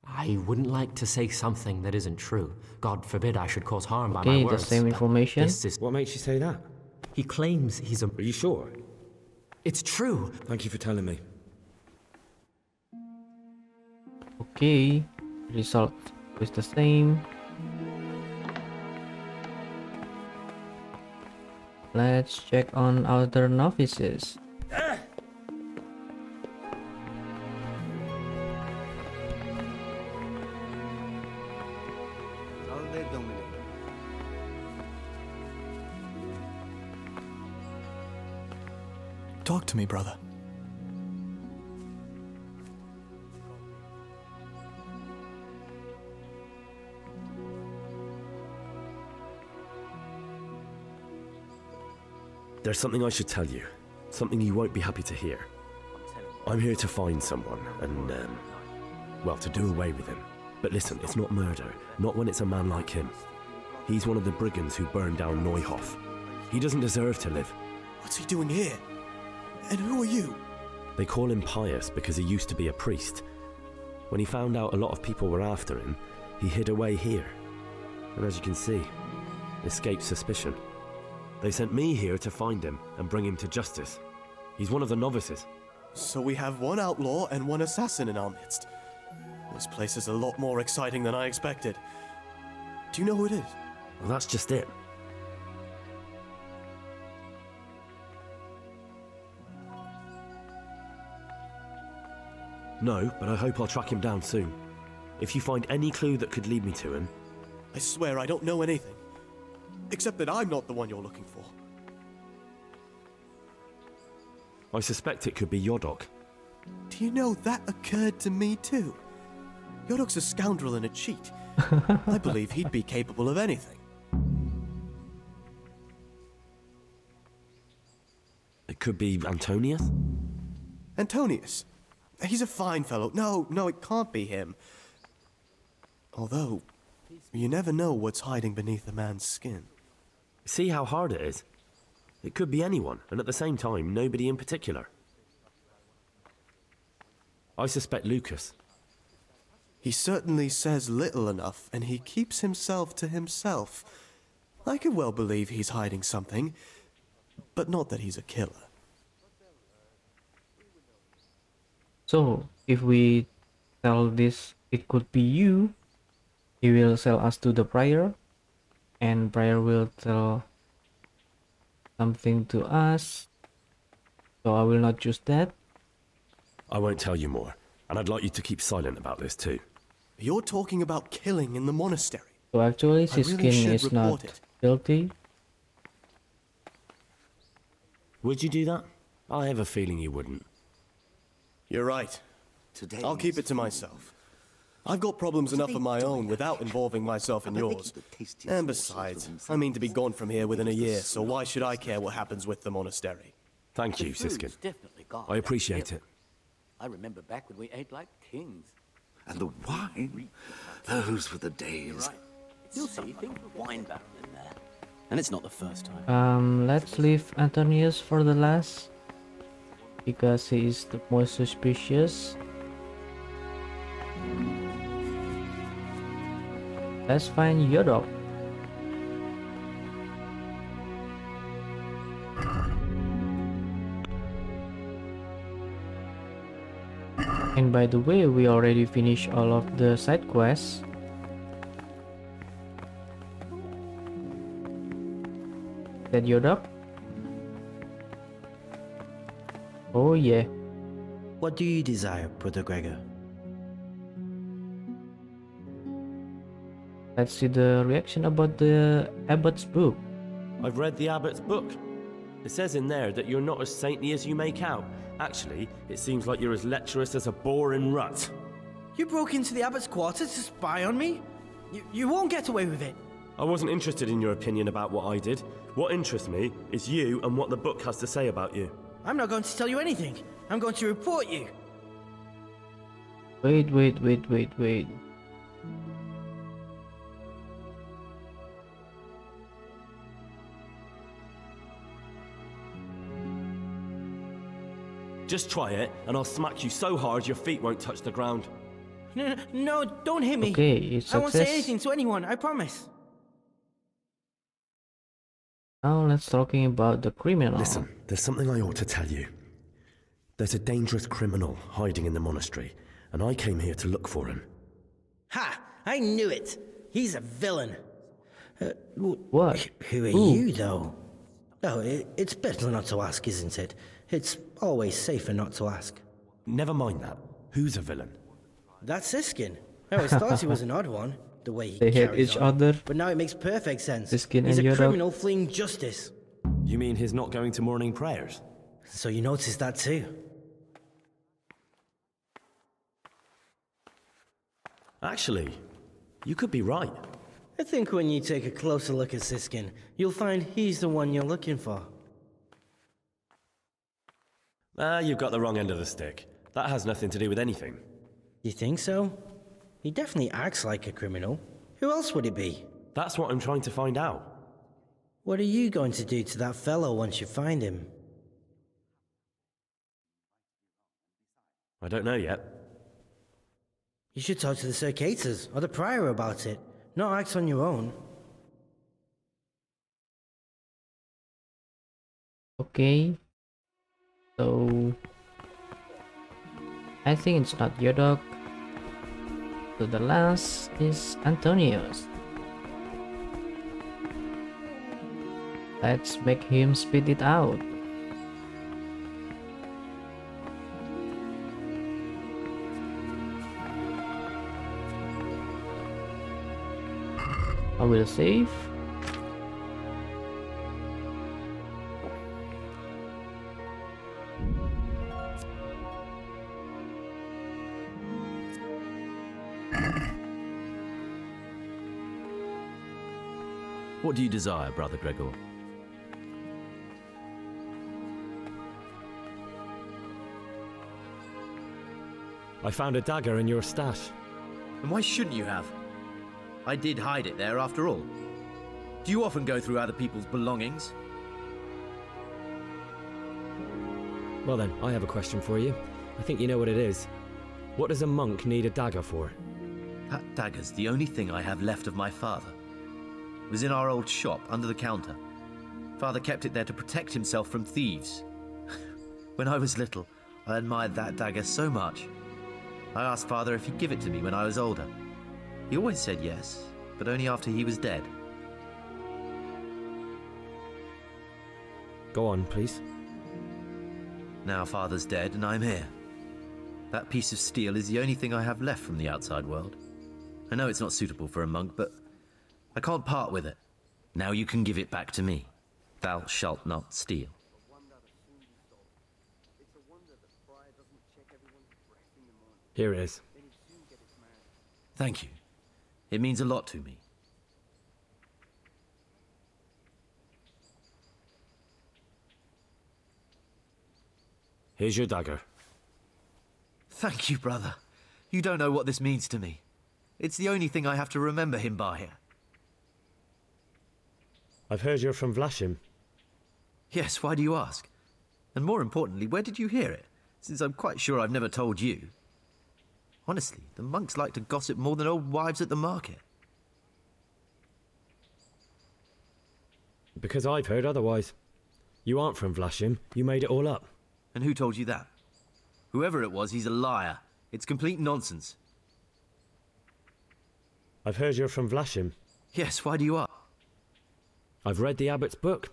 I wouldn't like to say something that isn't true. God forbid I should cause harm by my words. Okay, the same information. This is... What makes you say that? He claims he's a... Are you sure? It's true. Thank you for telling me. Okay, result is the same. Let's check on other novices. Talk to me, brother. There's something I should tell you. Something you won't be happy to hear. I'm here to find someone and, well, to do away with him. But listen, it's not murder. Not when it's a man like him. He's one of the brigands who burned down Neuhoff. He doesn't deserve to live. What's he doing here? And who are you? They call him pious because he used to be a priest. When he found out a lot of people were after him, he hid away here. And as you can see, escaped suspicion. They sent me here to find him and bring him to justice. He's one of the novices. So we have one outlaw and one assassin in our midst. This place is a lot more exciting than I expected. Do you know who it is? Well, that's just it. No, but I hope I'll track him down soon. If you find any clue that could lead me to him... I swear I don't know anything. Except that I'm not the one you're looking for. I suspect it could be Yodok. Do you know that occurred to me too? Yodok's a scoundrel and a cheat. I believe he'd be capable of anything. It could be Antonius? Antonius? He's a fine fellow. No, it can't be him. Although, you never know what's hiding beneath a man's skin. See how hard it is? It could be anyone, and at the same time, nobody in particular. I suspect Lucas. He certainly says little enough, and he keeps himself to himself. I could well believe he's hiding something, but not that he's a killer. So, if we tell this it could be you, he will sell us to the prior, and prior will tell something to us. So I will not choose that. I won't tell you more, and I'd like you to keep silent about this too. You're talking about killing in the monastery. So actually, Siskin is not guilty. Would you do that? I have a feeling you wouldn't. You're right. I'll keep it to myself. I've got problems enough of my own without involving myself in yours. And besides, I mean to be gone from here within a year, so why should I care what happens with the monastery? Thank you, Siskin. I appreciate it. I remember back when we ate like kings. And the wine? Those were the days. You'll see, think of wine barrel in there. And it's not the first time. Let's leave Antonius for the last, because he is the most suspicious. Let's find Yodok. And by the way, we already finished all of the side quests. That Yodok? Oh yeah. What do you desire, Brother Gregor? Let's see the reaction about the Abbot's book. I've read the Abbot's book. It says in there that you're not as saintly as you make out. Actually, it seems like you're as lecherous as a boar in rut. You broke into the Abbot's quarters to spy on me? You won't get away with it. I wasn't interested in your opinion about what I did. What interests me is you and what the book has to say about you. I'm not going to tell you anything. I'm going to report you. Wait. Just try it, and I'll smack you so hard your feet won't touch the ground. No, don't hit me. Okay, it's I won't say success. anything to anyone, I promise. Now let's talking about the criminal. Listen, there's something I ought to tell you. There's a dangerous criminal hiding in the monastery, and I came here to look for him. Ha! I knew it. He's a villain. What? Who are you, though? Oh, it's better not to ask, isn't it? It's always safer not to ask. Never mind that. Who's a villain? That's Siskin. I always thought he was an odd one, the way he They hate carries each on. other. But now it makes perfect sense. Siskin He's and a Yodok. criminal fleeing justice. You mean he's not going to morning prayers? So you noticed that too? Actually, you could be right. I think when you take a closer look at Siskin, you'll find he's the one you're looking for. You've got the wrong end of the stick. That has nothing to do with anything. You think so? He definitely acts like a criminal. Who else would it be? That's what I'm trying to find out. What are you going to do to that fellow once you find him? I don't know yet. You should talk to the Circators or the Prior about it, not act on your own. Okay. So I think it's not Yodok. So the last is Antonius. Let's make him spit it out. I will save. What do you desire, Brother Gregor? I found a dagger in your stash. And why shouldn't you have? I did hide it there after all. Do you often go through other people's belongings? Well then, I have a question for you. I think you know what it is. What does a monk need a dagger for? That dagger's the only thing I have left of my father. It was in our old shop, under the counter. Father kept it there to protect himself from thieves. When I was little, I admired that dagger so much. I asked Father if he'd give it to me when I was older. He always said yes, but only after he was dead. Go on, please. Now Father's dead and I'm here. That piece of steel is the only thing I have left from the outside world. I know it's not suitable for a monk, but I can't part with it. Now you can give it back to me. Thou shalt not steal. Here it is. Thank you. It means a lot to me. Here's your dagger. Thank you, brother. You don't know what this means to me. It's the only thing I have to remember him by here. I've heard you're from Vlashim. Yes, why do you ask? And more importantly, where did you hear it? Since I'm quite sure I've never told you. Honestly, the monks like to gossip more than old wives at the market. Because I've heard otherwise. You aren't from Vlashim. You made it all up. And who told you that? Whoever it was, he's a liar. It's complete nonsense. I've heard you're from Vlashim. Yes, why do you ask? I've read the abbot's book.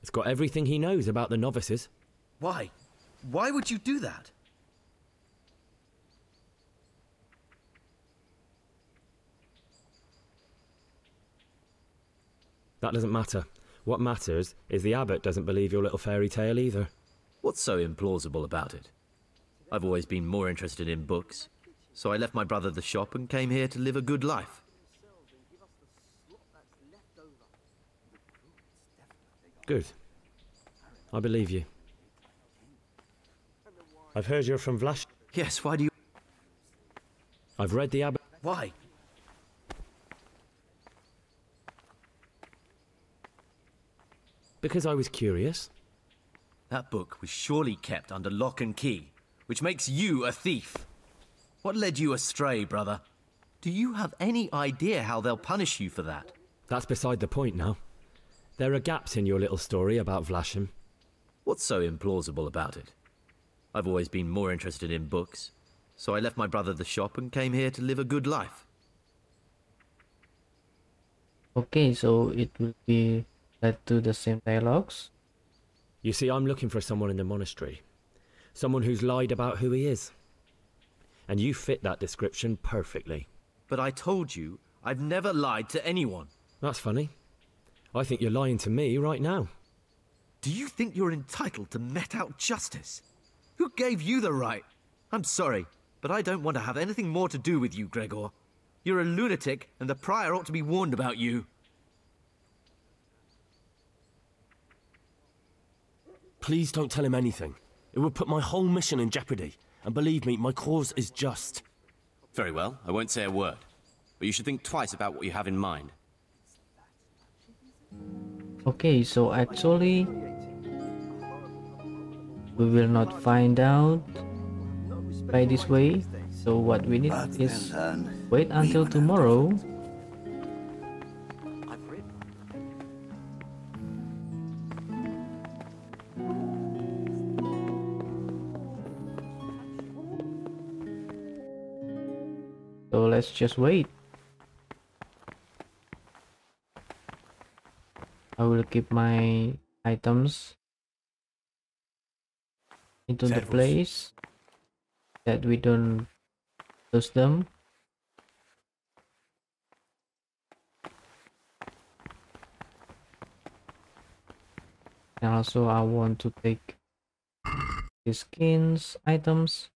It's got everything he knows about the novices. Why? Why would you do that? That doesn't matter. What matters is the abbot doesn't believe your little fairy tale either. What's so implausible about it? I've always been more interested in books, so I left my brother the shop and came here to live a good life. Good. I believe you. I've heard you're from Vlash. Yes, why do you... I've read the abbot... Why? Because I was curious. That book was surely kept under lock and key, which makes you a thief. What led you astray, brother? Do you have any idea how they'll punish you for that? That's beside the point now. There are gaps in your little story about Vlashim. What's so implausible about it? I've always been more interested in books, so I left my brother the shop and came here to live a good life. Okay, so it will be led to the same dialogues. You see, I'm looking for someone in the monastery. Someone who's lied about who he is. And you fit that description perfectly. But I told you, I've never lied to anyone. That's funny. I think you're lying to me right now. Do you think you're entitled to met out justice? Who gave you the right? I'm sorry, but I don't want to have anything more to do with you, Gregor. You're a lunatic, and the prior ought to be warned about you. Please don't tell him anything. It would put my whole mission in jeopardy. And believe me, my cause is just. Very well, I won't say a word. But you should think twice about what you have in mind. Okay, so actually we will not find out by this way. So what we need is wait until tomorrow. So let's just wait. I will keep my items into the place that we don't lose them. And also I want to take the skins items.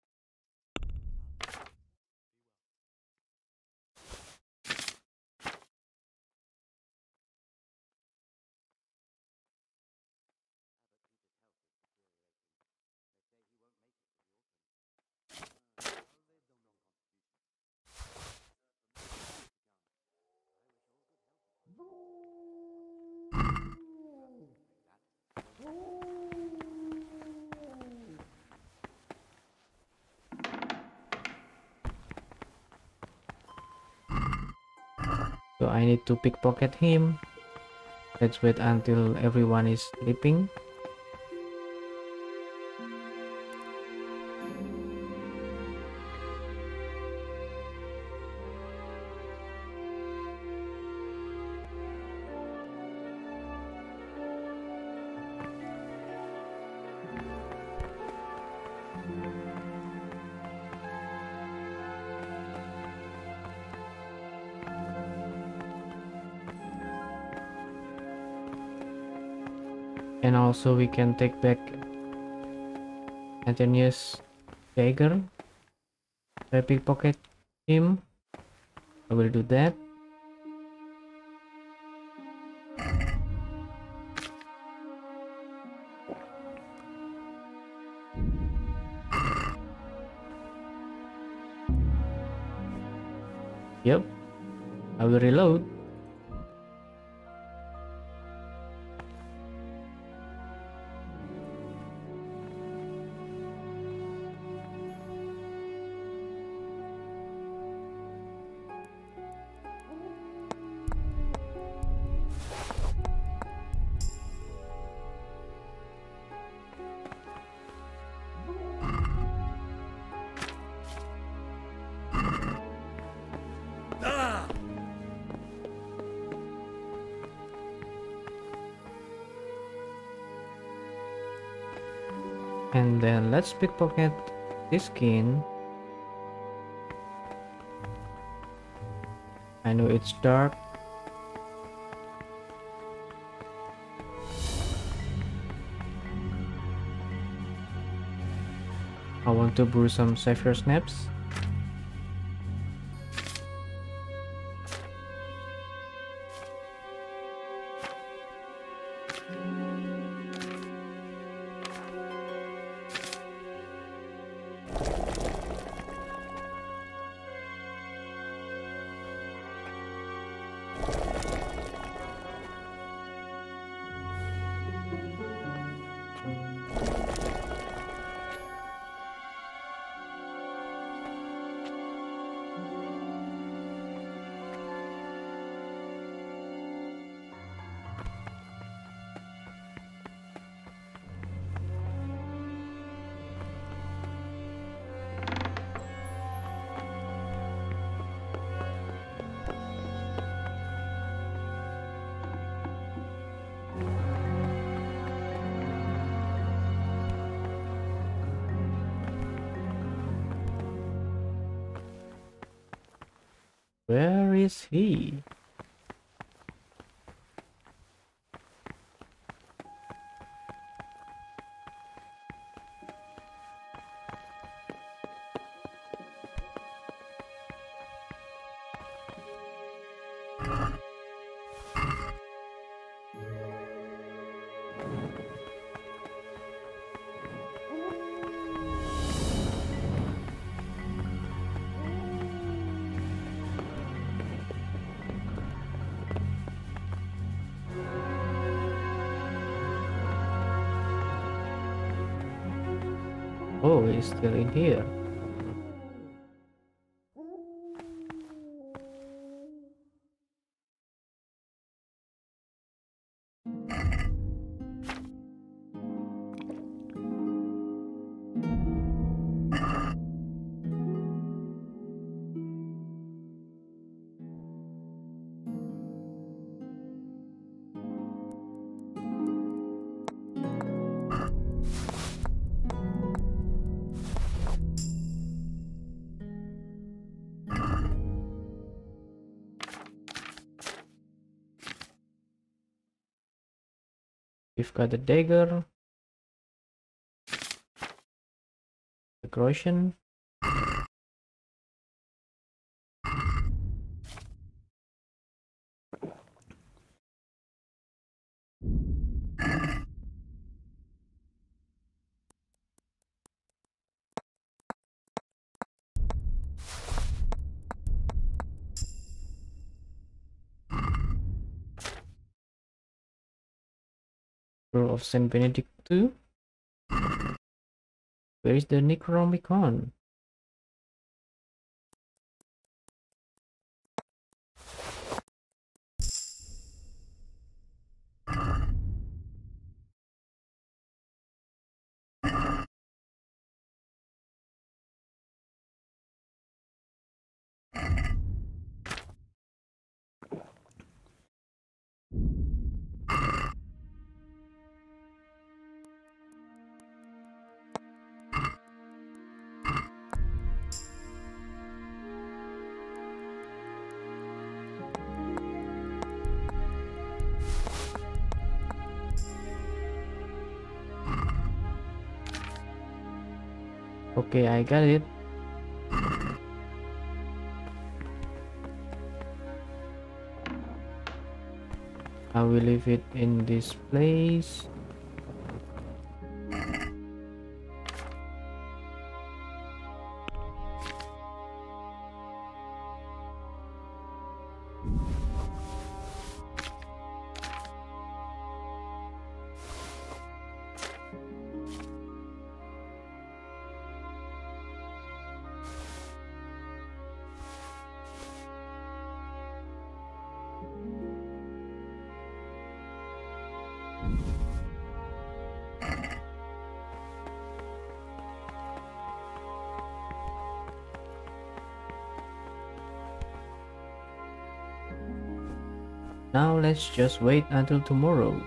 So I need to pickpocket him. Let's wait until everyone is sleeping. And also we can take back Anthony's dagger. I pickpocket him. I will do that. Yep, I will reload. And then let's pickpocket this skin. I know it's dark. I want to brew some Sapphire Snaps. Where is he? Oh, he's still in here. We've got the dagger, the Groschen. Of Saint Benedict II. Where is the Necronomicon? Okay, I got it. I will leave it in this place. Now let's just wait until tomorrow.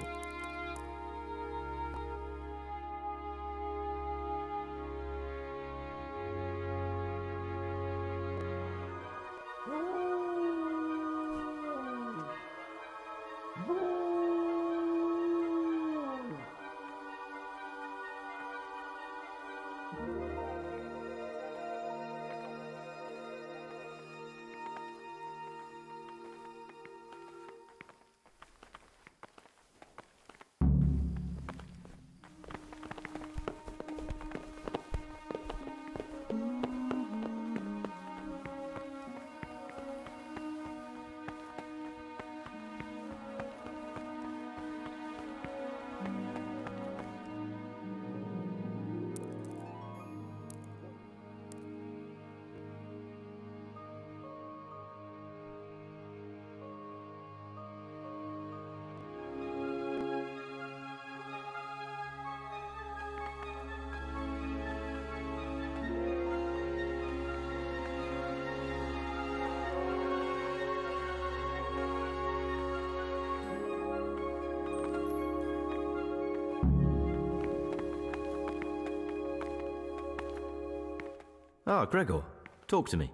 Ah, Gregor, talk to me.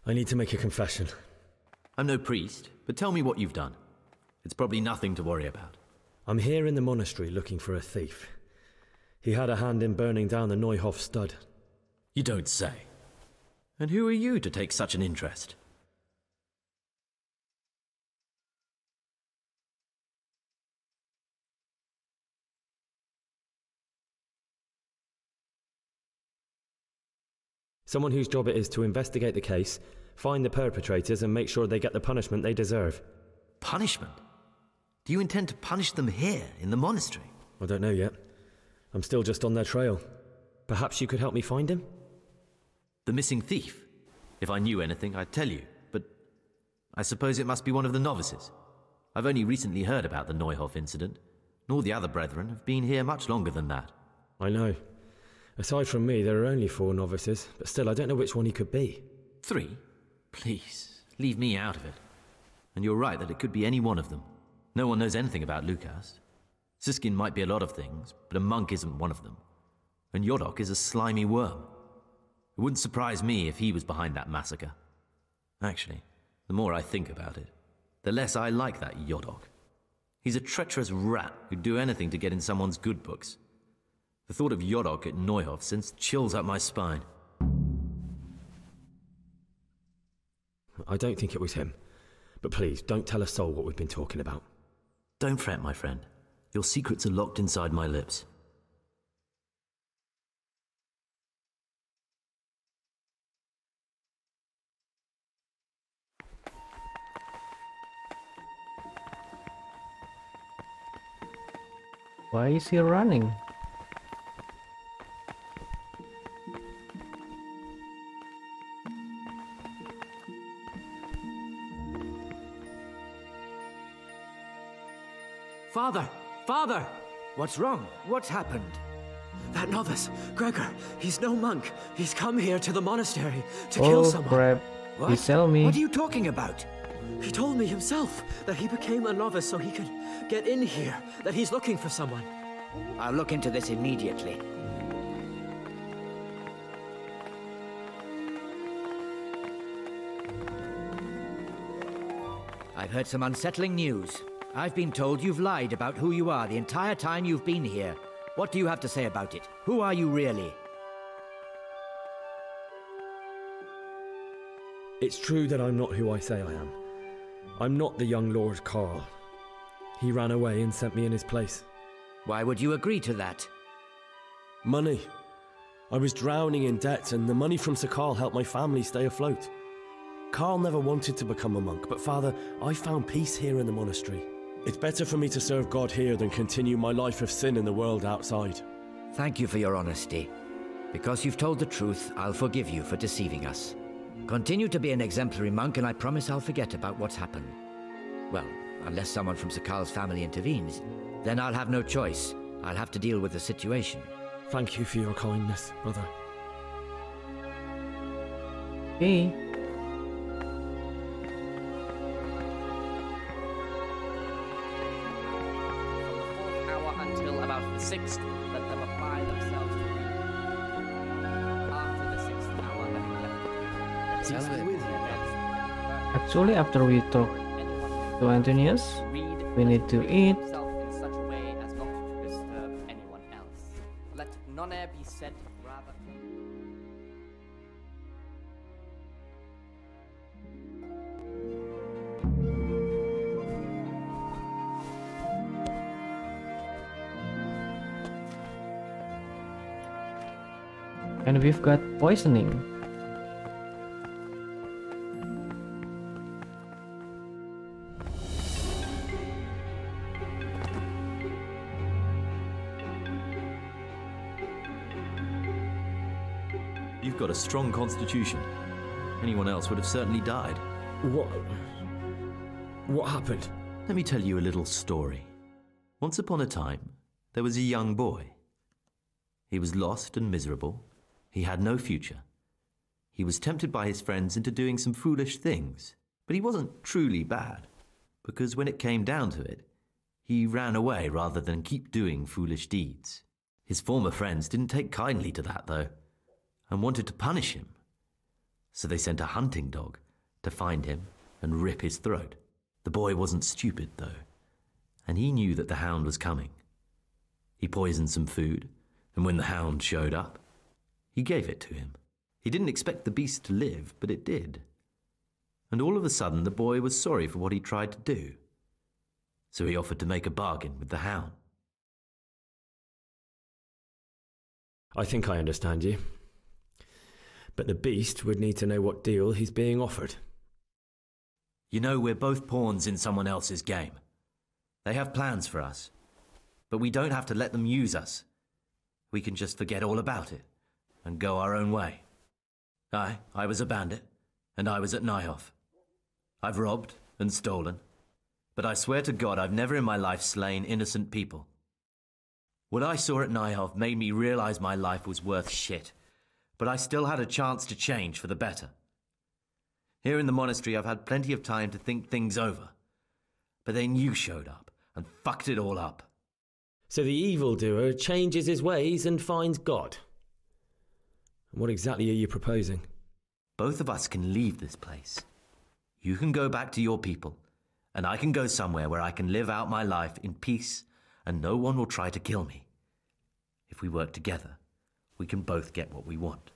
I need to make a confession. I'm no priest, but tell me what you've done. It's probably nothing to worry about. I'm here in the monastery looking for a thief. He had a hand in burning down the Neuhof stud. You don't say. And who are you to take such an interest? Someone whose job it is to investigate the case, find the perpetrators and make sure they get the punishment they deserve. Punishment? Do you intend to punish them here, in the monastery? I don't know yet. I'm still just on their trail. Perhaps you could help me find him? The missing thief? If I knew anything, I'd tell you, but I suppose it must be one of the novices. I've only recently heard about the Neuhof incident, and all the other brethren have been here much longer than that. I know. Aside from me, there are only 4 novices, but still, I don't know which one he could be. 3? Please, leave me out of it. And you're right that it could be any one of them. No one knows anything about Lukas. Siskin might be a lot of things, but a monk isn't one of them. And Yodok is a slimy worm. It wouldn't surprise me if he was behind that massacre. Actually, the more I think about it, the less I like that Yodok. He's a treacherous rat who'd do anything to get in someone's good books. The thought of Yodok at Neuhof sends chills up my spine. I don't think it was him. But please, don't tell a soul what we've been talking about. Don't fret, my friend. Your secrets are locked inside my lips. Why is he running? Father! Father! What's wrong? What's happened? That novice, Gregor, he's no monk. He's come here to the monastery to kill someone. Oh crap. What? He tell me. What are you talking about? He told me himself that he became a novice so he could get in here, that he's looking for someone. I'll look into this immediately. I've heard some unsettling news. I've been told you've lied about who you are the entire time you've been here. What do you have to say about it? Who are you really? It's true that I'm not who I say I am. I'm not the young Lord Carl. He ran away and sent me in his place. Why would you agree to that? Money. I was drowning in debt, and the money from Sir Carl helped my family stay afloat. Carl never wanted to become a monk, but Father, I found peace here in the monastery. It's better for me to serve God here than continue my life of sin in the world outside. Thank you for your honesty. Because you've told the truth, I'll forgive you for deceiving us. Continue to be an exemplary monk, and I promise I'll forget about what's happened. Well, unless someone from Sir Carl's family intervenes, then I'll have no choice. I'll have to deal with the situation. Thank you for your kindness, brother. Okay. Until about the 6th, let them apply themselves to read. After the 6th hour, having left the room, Actually, after we talk to Antonius, we need to eat. in such a way as not to disturb anyone else. Let none be said, rather. And we've got poisoning. You've got a strong constitution. Anyone else would have certainly died. What happened? Let me tell you a little story. Once upon a time, there was a young boy. He was lost and miserable. He had no future. He was tempted by his friends into doing some foolish things, but he wasn't truly bad, because when it came down to it, he ran away rather than keep doing foolish deeds. His former friends didn't take kindly to that, though, and wanted to punish him. So they sent a hunting dog to find him and rip his throat. The boy wasn't stupid, though, and he knew that the hound was coming. He poisoned some food, and when the hound showed up, he gave it to him. He didn't expect the beast to live, but it did. And all of a sudden, the boy was sorry for what he tried to do. So he offered to make a bargain with the hound. I think I understand you. But the beast would need to know what deal he's being offered. You know, we're both pawns in someone else's game. They have plans for us, but we don't have to let them use us. We can just forget all about it and go our own way. I was a bandit, and I was at Nyhoff. I've robbed and stolen, but I swear to God I've never in my life slain innocent people. What I saw at Nyhoff made me realize my life was worth shit, but I still had a chance to change for the better. Here in the monastery I've had plenty of time to think things over, but then you showed up and fucked it all up. So the evildoer changes his ways and finds God. What exactly are you proposing? Both of us can leave this place. You can go back to your people, and I can go somewhere where I can live out my life in peace and no one will try to kill me. If we work together, we can both get what we want.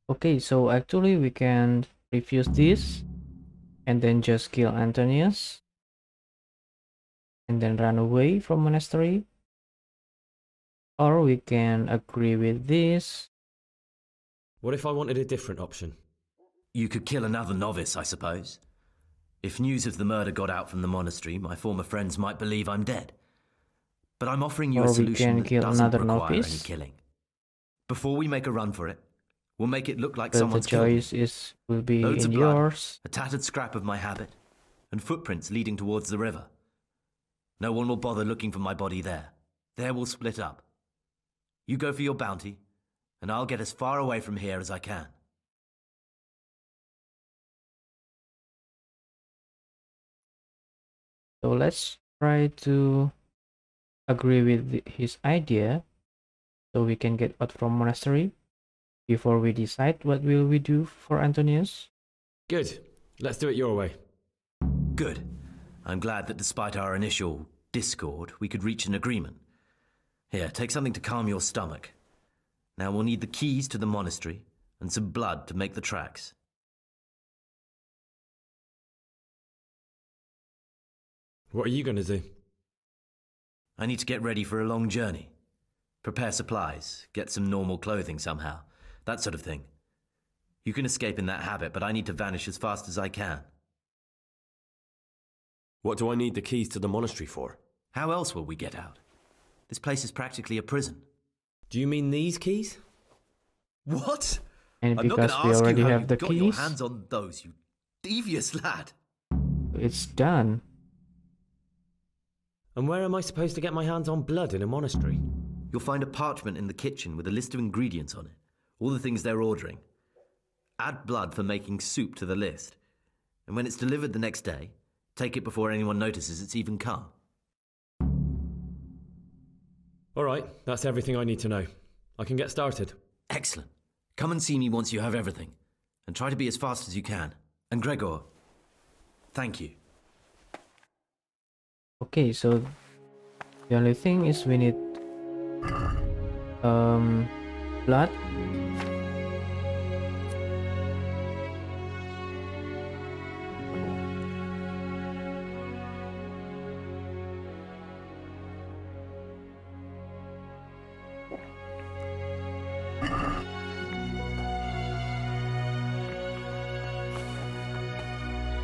Okay, so actually we can refuse this and then just kill Antonius and then run away from monastery, or we can agree with this. What if I wanted a different option? You could kill another novice, I suppose. If news of the murder got out from the monastery, my former friends might believe I'm dead. But I'm offering you a solution that doesn't require any killing. Before we make a run for it, we'll make it look like someone's killed me. The choice will be Loads in of blood, yours. a tattered scrap of my habit, and footprints leading towards the river. No one will bother looking for my body there. There we'll split up. You go for your bounty, and I'll get as far away from here as I can. So let's try to agree with his idea so we can get out from monastery before we decide what will we do for Antonius. Good. Let's do it your way. Good. I'm glad that despite our initial discord, we could reach an agreement. Here, take something to calm your stomach. Now we'll need the keys to the monastery and some blood to make the tracks. What are you going to do? I need to get ready for a long journey. Prepare supplies, get some normal clothing somehow, that sort of thing. You can escape in that habit, but I need to vanish as fast as I can. What do I need the keys to the monastery for? How else will we get out? This place is practically a prison. Do you mean these keys? What? And I'm not because going to we ask already you how have you the got your keys, hands on those, you devious lad. it's done. And where am I supposed to get my hands on blood in a monastery? You'll find a parchment in the kitchen with a list of ingredients on it. All the things they're ordering. Add blood for making soup to the list. And when it's delivered the next day, take it before anyone notices it's even come. All right, that's everything I need to know. I can get started. Excellent. Come and see me once you have everything. And try to be as fast as you can. And Gregor, thank you. Okay, so the only thing is we need blood.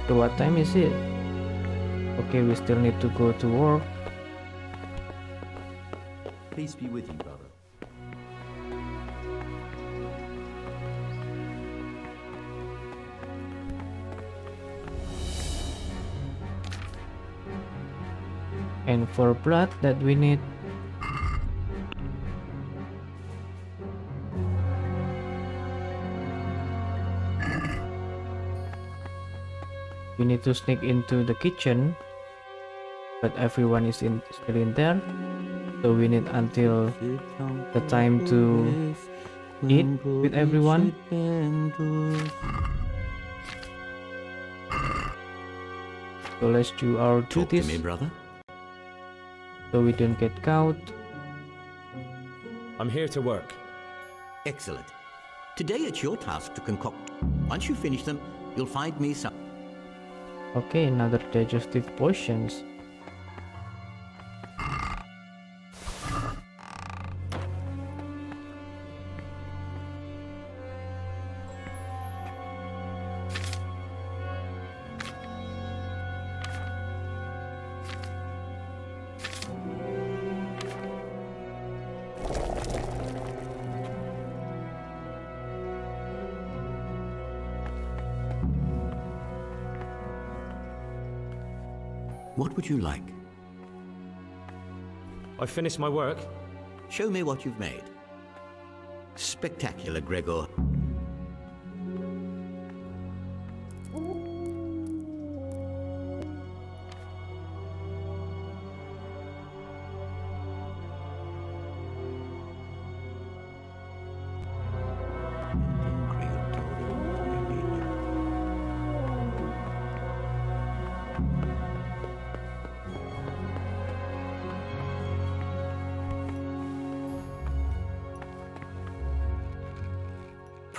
So what time is it? Okay, we still need to go to work. Peace be with you, brother. And for blood that we need, we need to sneak into the kitchen, but everyone is still in there, so we need until the time to eat with everyone. So let's do our Talk to duties me, brother. so we don't get caught. I'm here to work. Excellent. Today it's your task to concoct. Once you finish them, you'll find me some. Okay, another digestive potions. What would you like? I've finished my work. Show me what you've made. Spectacular, Gregor.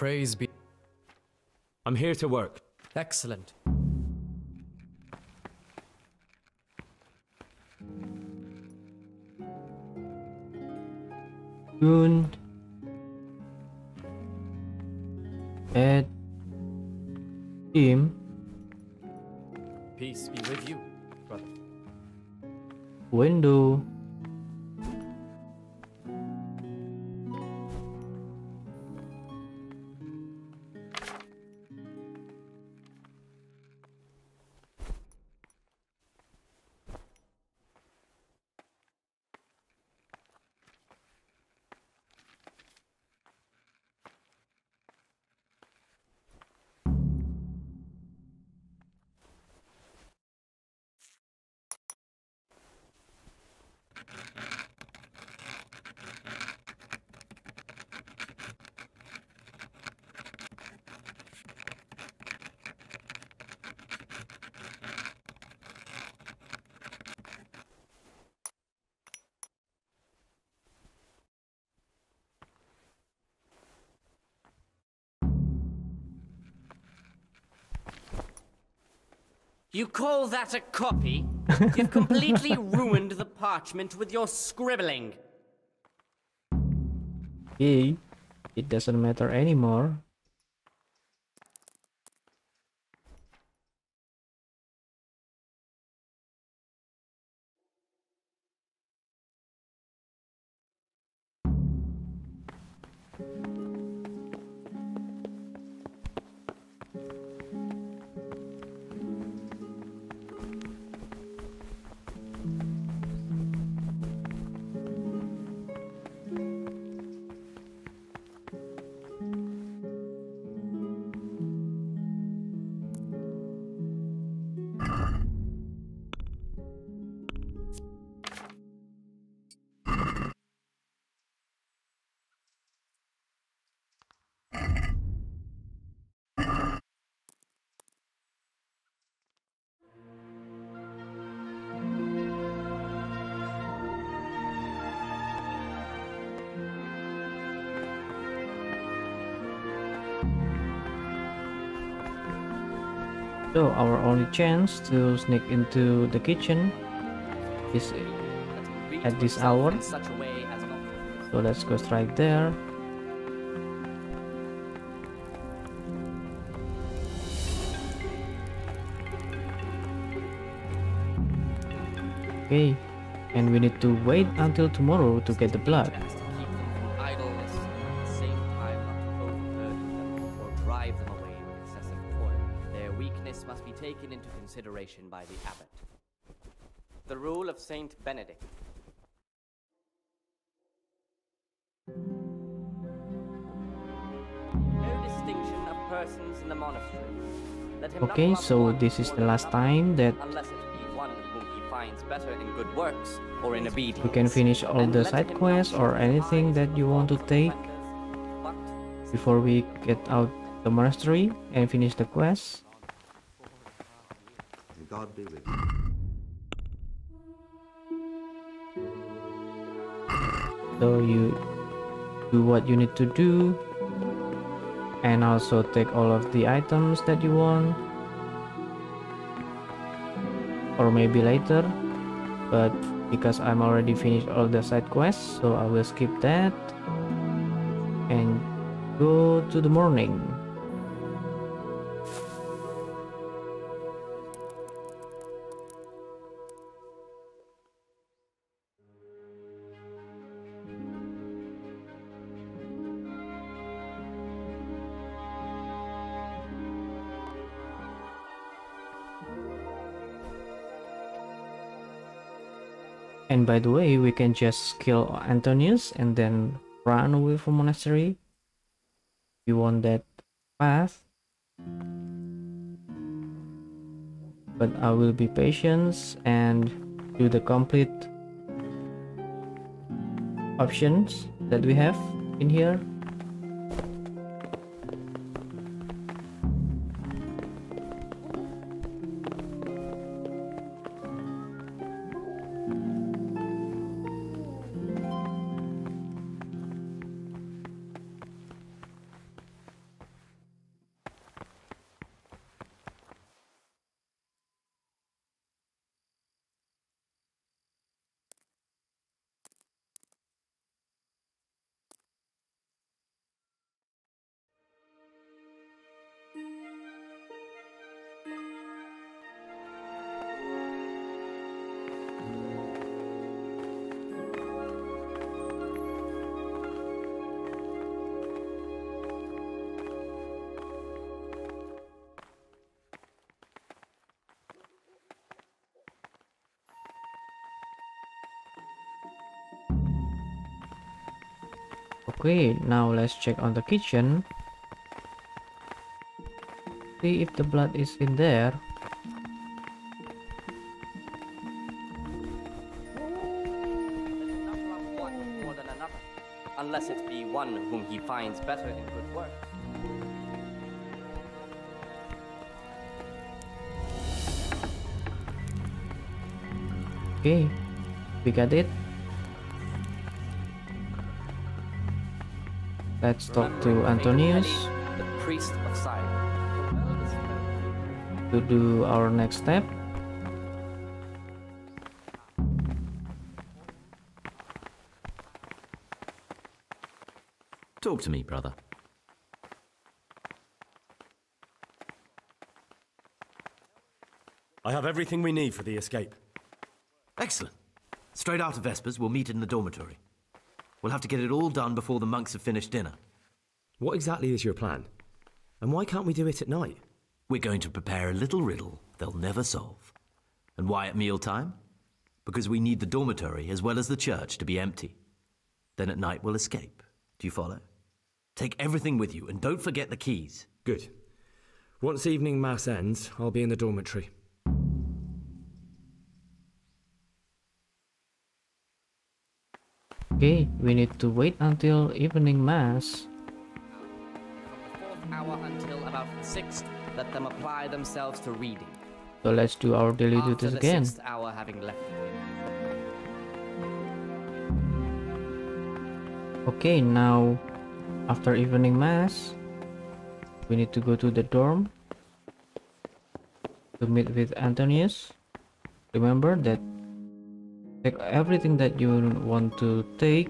Praise be. I'm here to work. Excellent. Good. Add team. Peace be with you, brother. Window. You call that a copy? You've completely ruined the parchment with your scribbling. Okay, it doesn't matter anymore. So our only chance to sneak into the kitchen is at this hour. So let's go straight there. Okay, and we need to wait until tomorrow to get the blood. Taken into consideration by the abbot. The rule of Saint Benedict. No distinction of persons in the monastery. Let him Okay, so this is the last time that unless it be one whom he finds better in good works or in obedience. we can finish all the side quests or anything that you want to take before we get out the monastery and finish the quest. God be with you. So you do what you need to do and also take all of the items that you want, or maybe later, but because I'm already finished all the side quests, so I will skip that and go to the morning. And by the way, we can just kill Antonius and then run away from monastery. You want that path. But I will be patient and do the complete options that we have in here. Okay, now let's check on the kitchen. See if the blood is in there. More than another, unless it be one whom he finds better in good work. Okay, we got it. Let's talk to Antonius. The priest of Sion. to do our next step. Talk to me, brother. I have everything we need for the escape. Excellent. Straight after Vespers, we'll meet in the dormitory. We'll have to get it all done before the monks have finished dinner. What exactly is your plan? And why can't we do it at night? We're going to prepare a little riddle they'll never solve. And why at mealtime? Because we need the dormitory as well as the church to be empty. Then at night we'll escape. Do you follow? Take everything with you and don't forget the keys. Good. Once evening mass ends, I'll be in the dormitory. Okay, we need to wait until evening mass. From the 4th hour until about the 6th, let them apply themselves to reading. So let's do our daily duties again. After the 6th hour having left the room. Okay, now after evening mass, we need to go to the dorm to meet with Antonius. Remember that take everything that you want to take.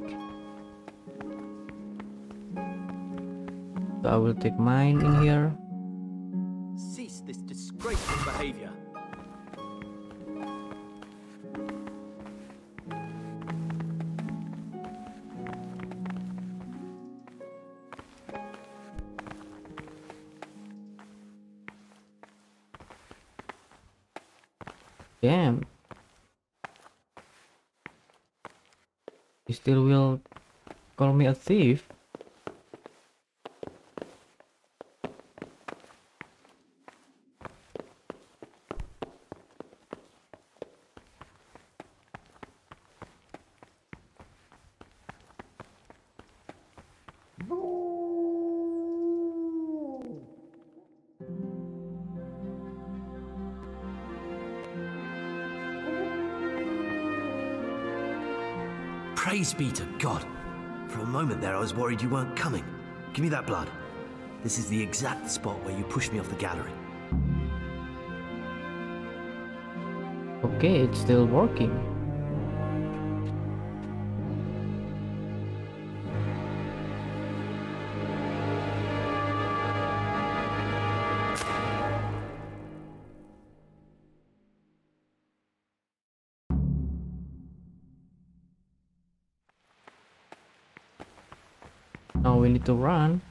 So I will take mine in here. Cease this disgraceful behavior. Damn. He still will call me a thief. Praise be to God. For a moment there I was worried you weren't coming. Give me that blood. This is the exact spot where you pushed me off the gallery. Okay, it's still working. Now we need to run.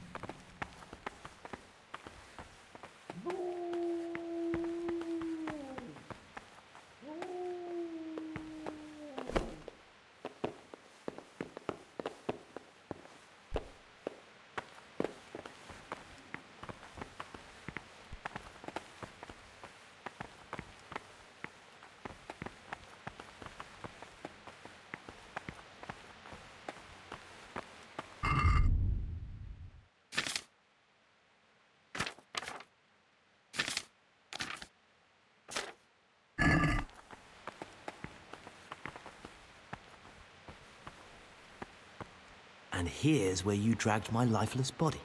And here's where you dragged my lifeless body.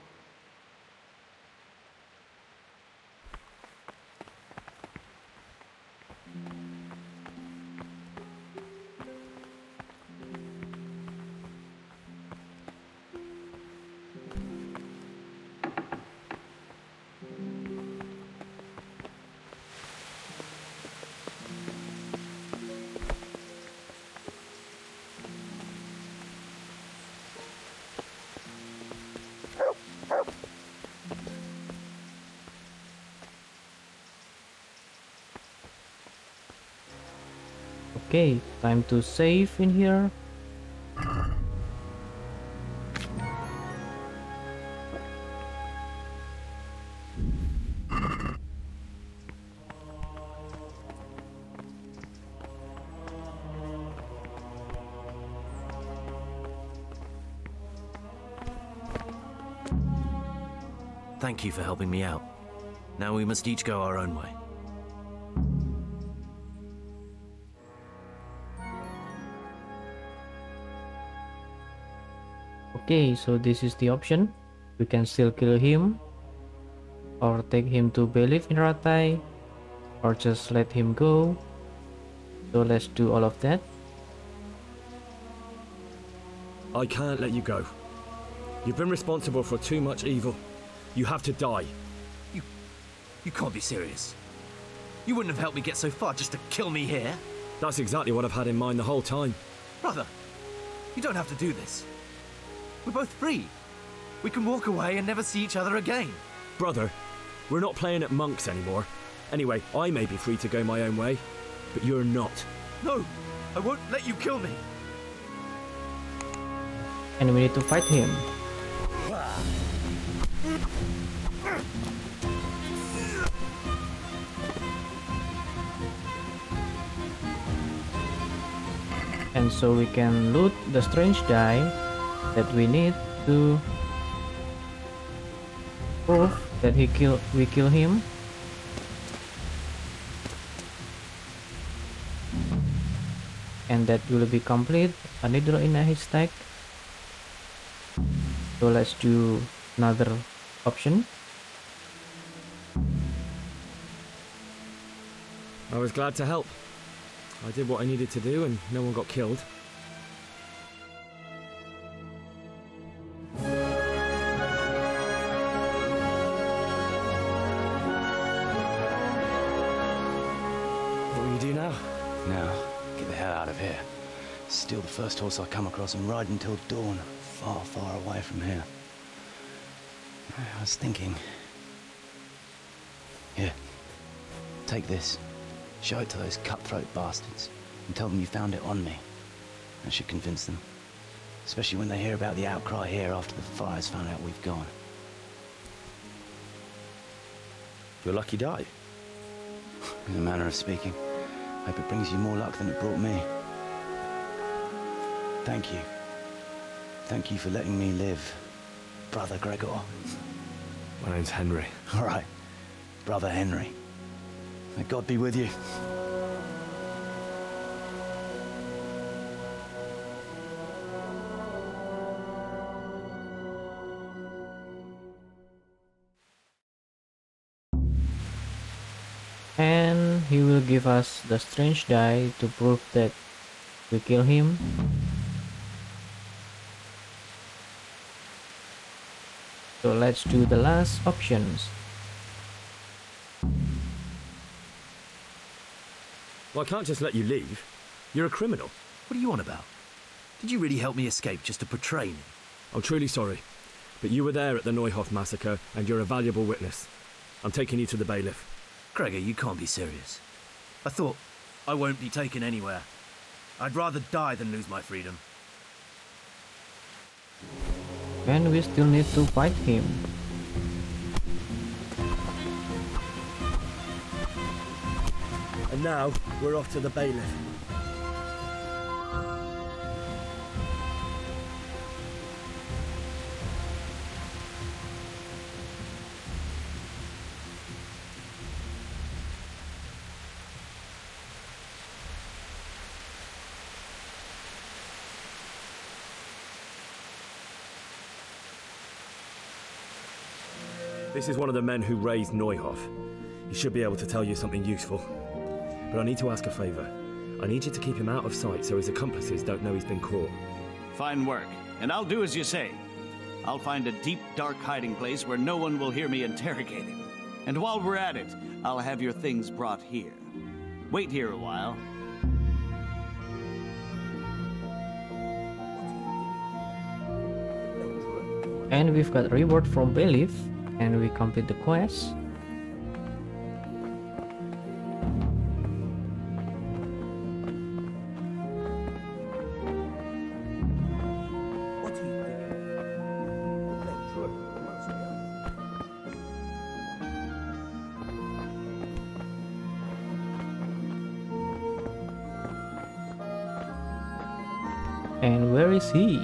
Okay, time to save in here. Thank you for helping me out. Now we must each go our own way. Okay, so this is the option. We can still kill him or take him to Belief in Rattay or just let him go. So let's do all of that. I can't let you go. You've been responsible for too much evil. You have to die. You can't be serious. You wouldn't have helped me get so far just to kill me here. That's exactly what I've had in mind the whole time. Brother, you don't have to do this. We're both free. We can walk away and never see each other again. Brother, we're not playing at monks anymore. Anyway, I may be free to go my own way, but you're not. No, I won't let you kill me. And we need to fight him. And so we can loot the strange die that we need to prove that we kill him. And that will be complete. A needle in a haystack. So let's do another option. I was glad to help. I did what I needed to do and no one got killed. What will you do now? Now, get the hell out of here. Steal the first horse I come across and ride until dawn, far, far away from here. I was thinking... Here, take this. Show it to those cutthroat bastards and tell them you found it on me. That should convince them. Especially when they hear about the outcry here after the fires found out we've gone. Your lucky die? In a manner of speaking. Hope it brings you more luck than it brought me. Thank you. Thank you for letting me live, Brother Gregor. My name's Henry. All right, Brother Henry. May God be with you. And he will give us the strange die to prove that we kill him. So let's do the last options. Well, I can't just let you leave. You're a criminal. What are you on about? Did you really help me escape just to portray me? I'm truly sorry, but you were there at the Neuhof massacre and you're a valuable witness. I'm taking you to the bailiff. Gregor, you can't be serious. I thought I won't be taken anywhere. I'd rather die than lose my freedom. And we still need to fight him. And now we're off to the bailiff. This is one of the men who raised Neuhof. He should be able to tell you something useful. But I need to ask a favor. I need you to keep him out of sight so his accomplices don't know he's been caught. Fine work, and I'll do as you say. I'll find a deep, dark hiding place where no one will hear me interrogate him. And while we're at it, I'll have your things brought here. Wait here a while. And we've got reward from bailiff, and we complete the quest. And where is he?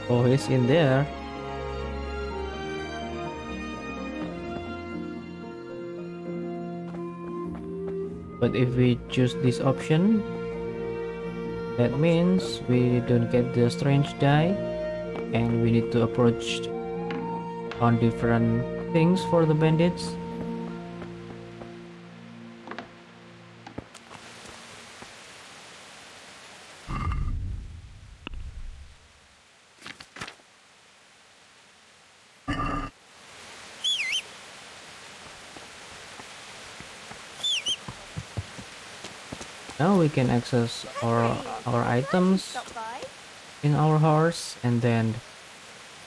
Oh, he's in there. But if we choose this option, that means we don't get the strange die, and we need to approach on different things for the bandits. Now we can access our items in our horse, and then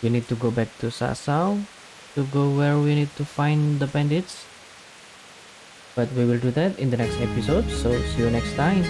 we need to go back to Sasau to go where we need to find the bandits. But we will do that in the next episode, so see you next time.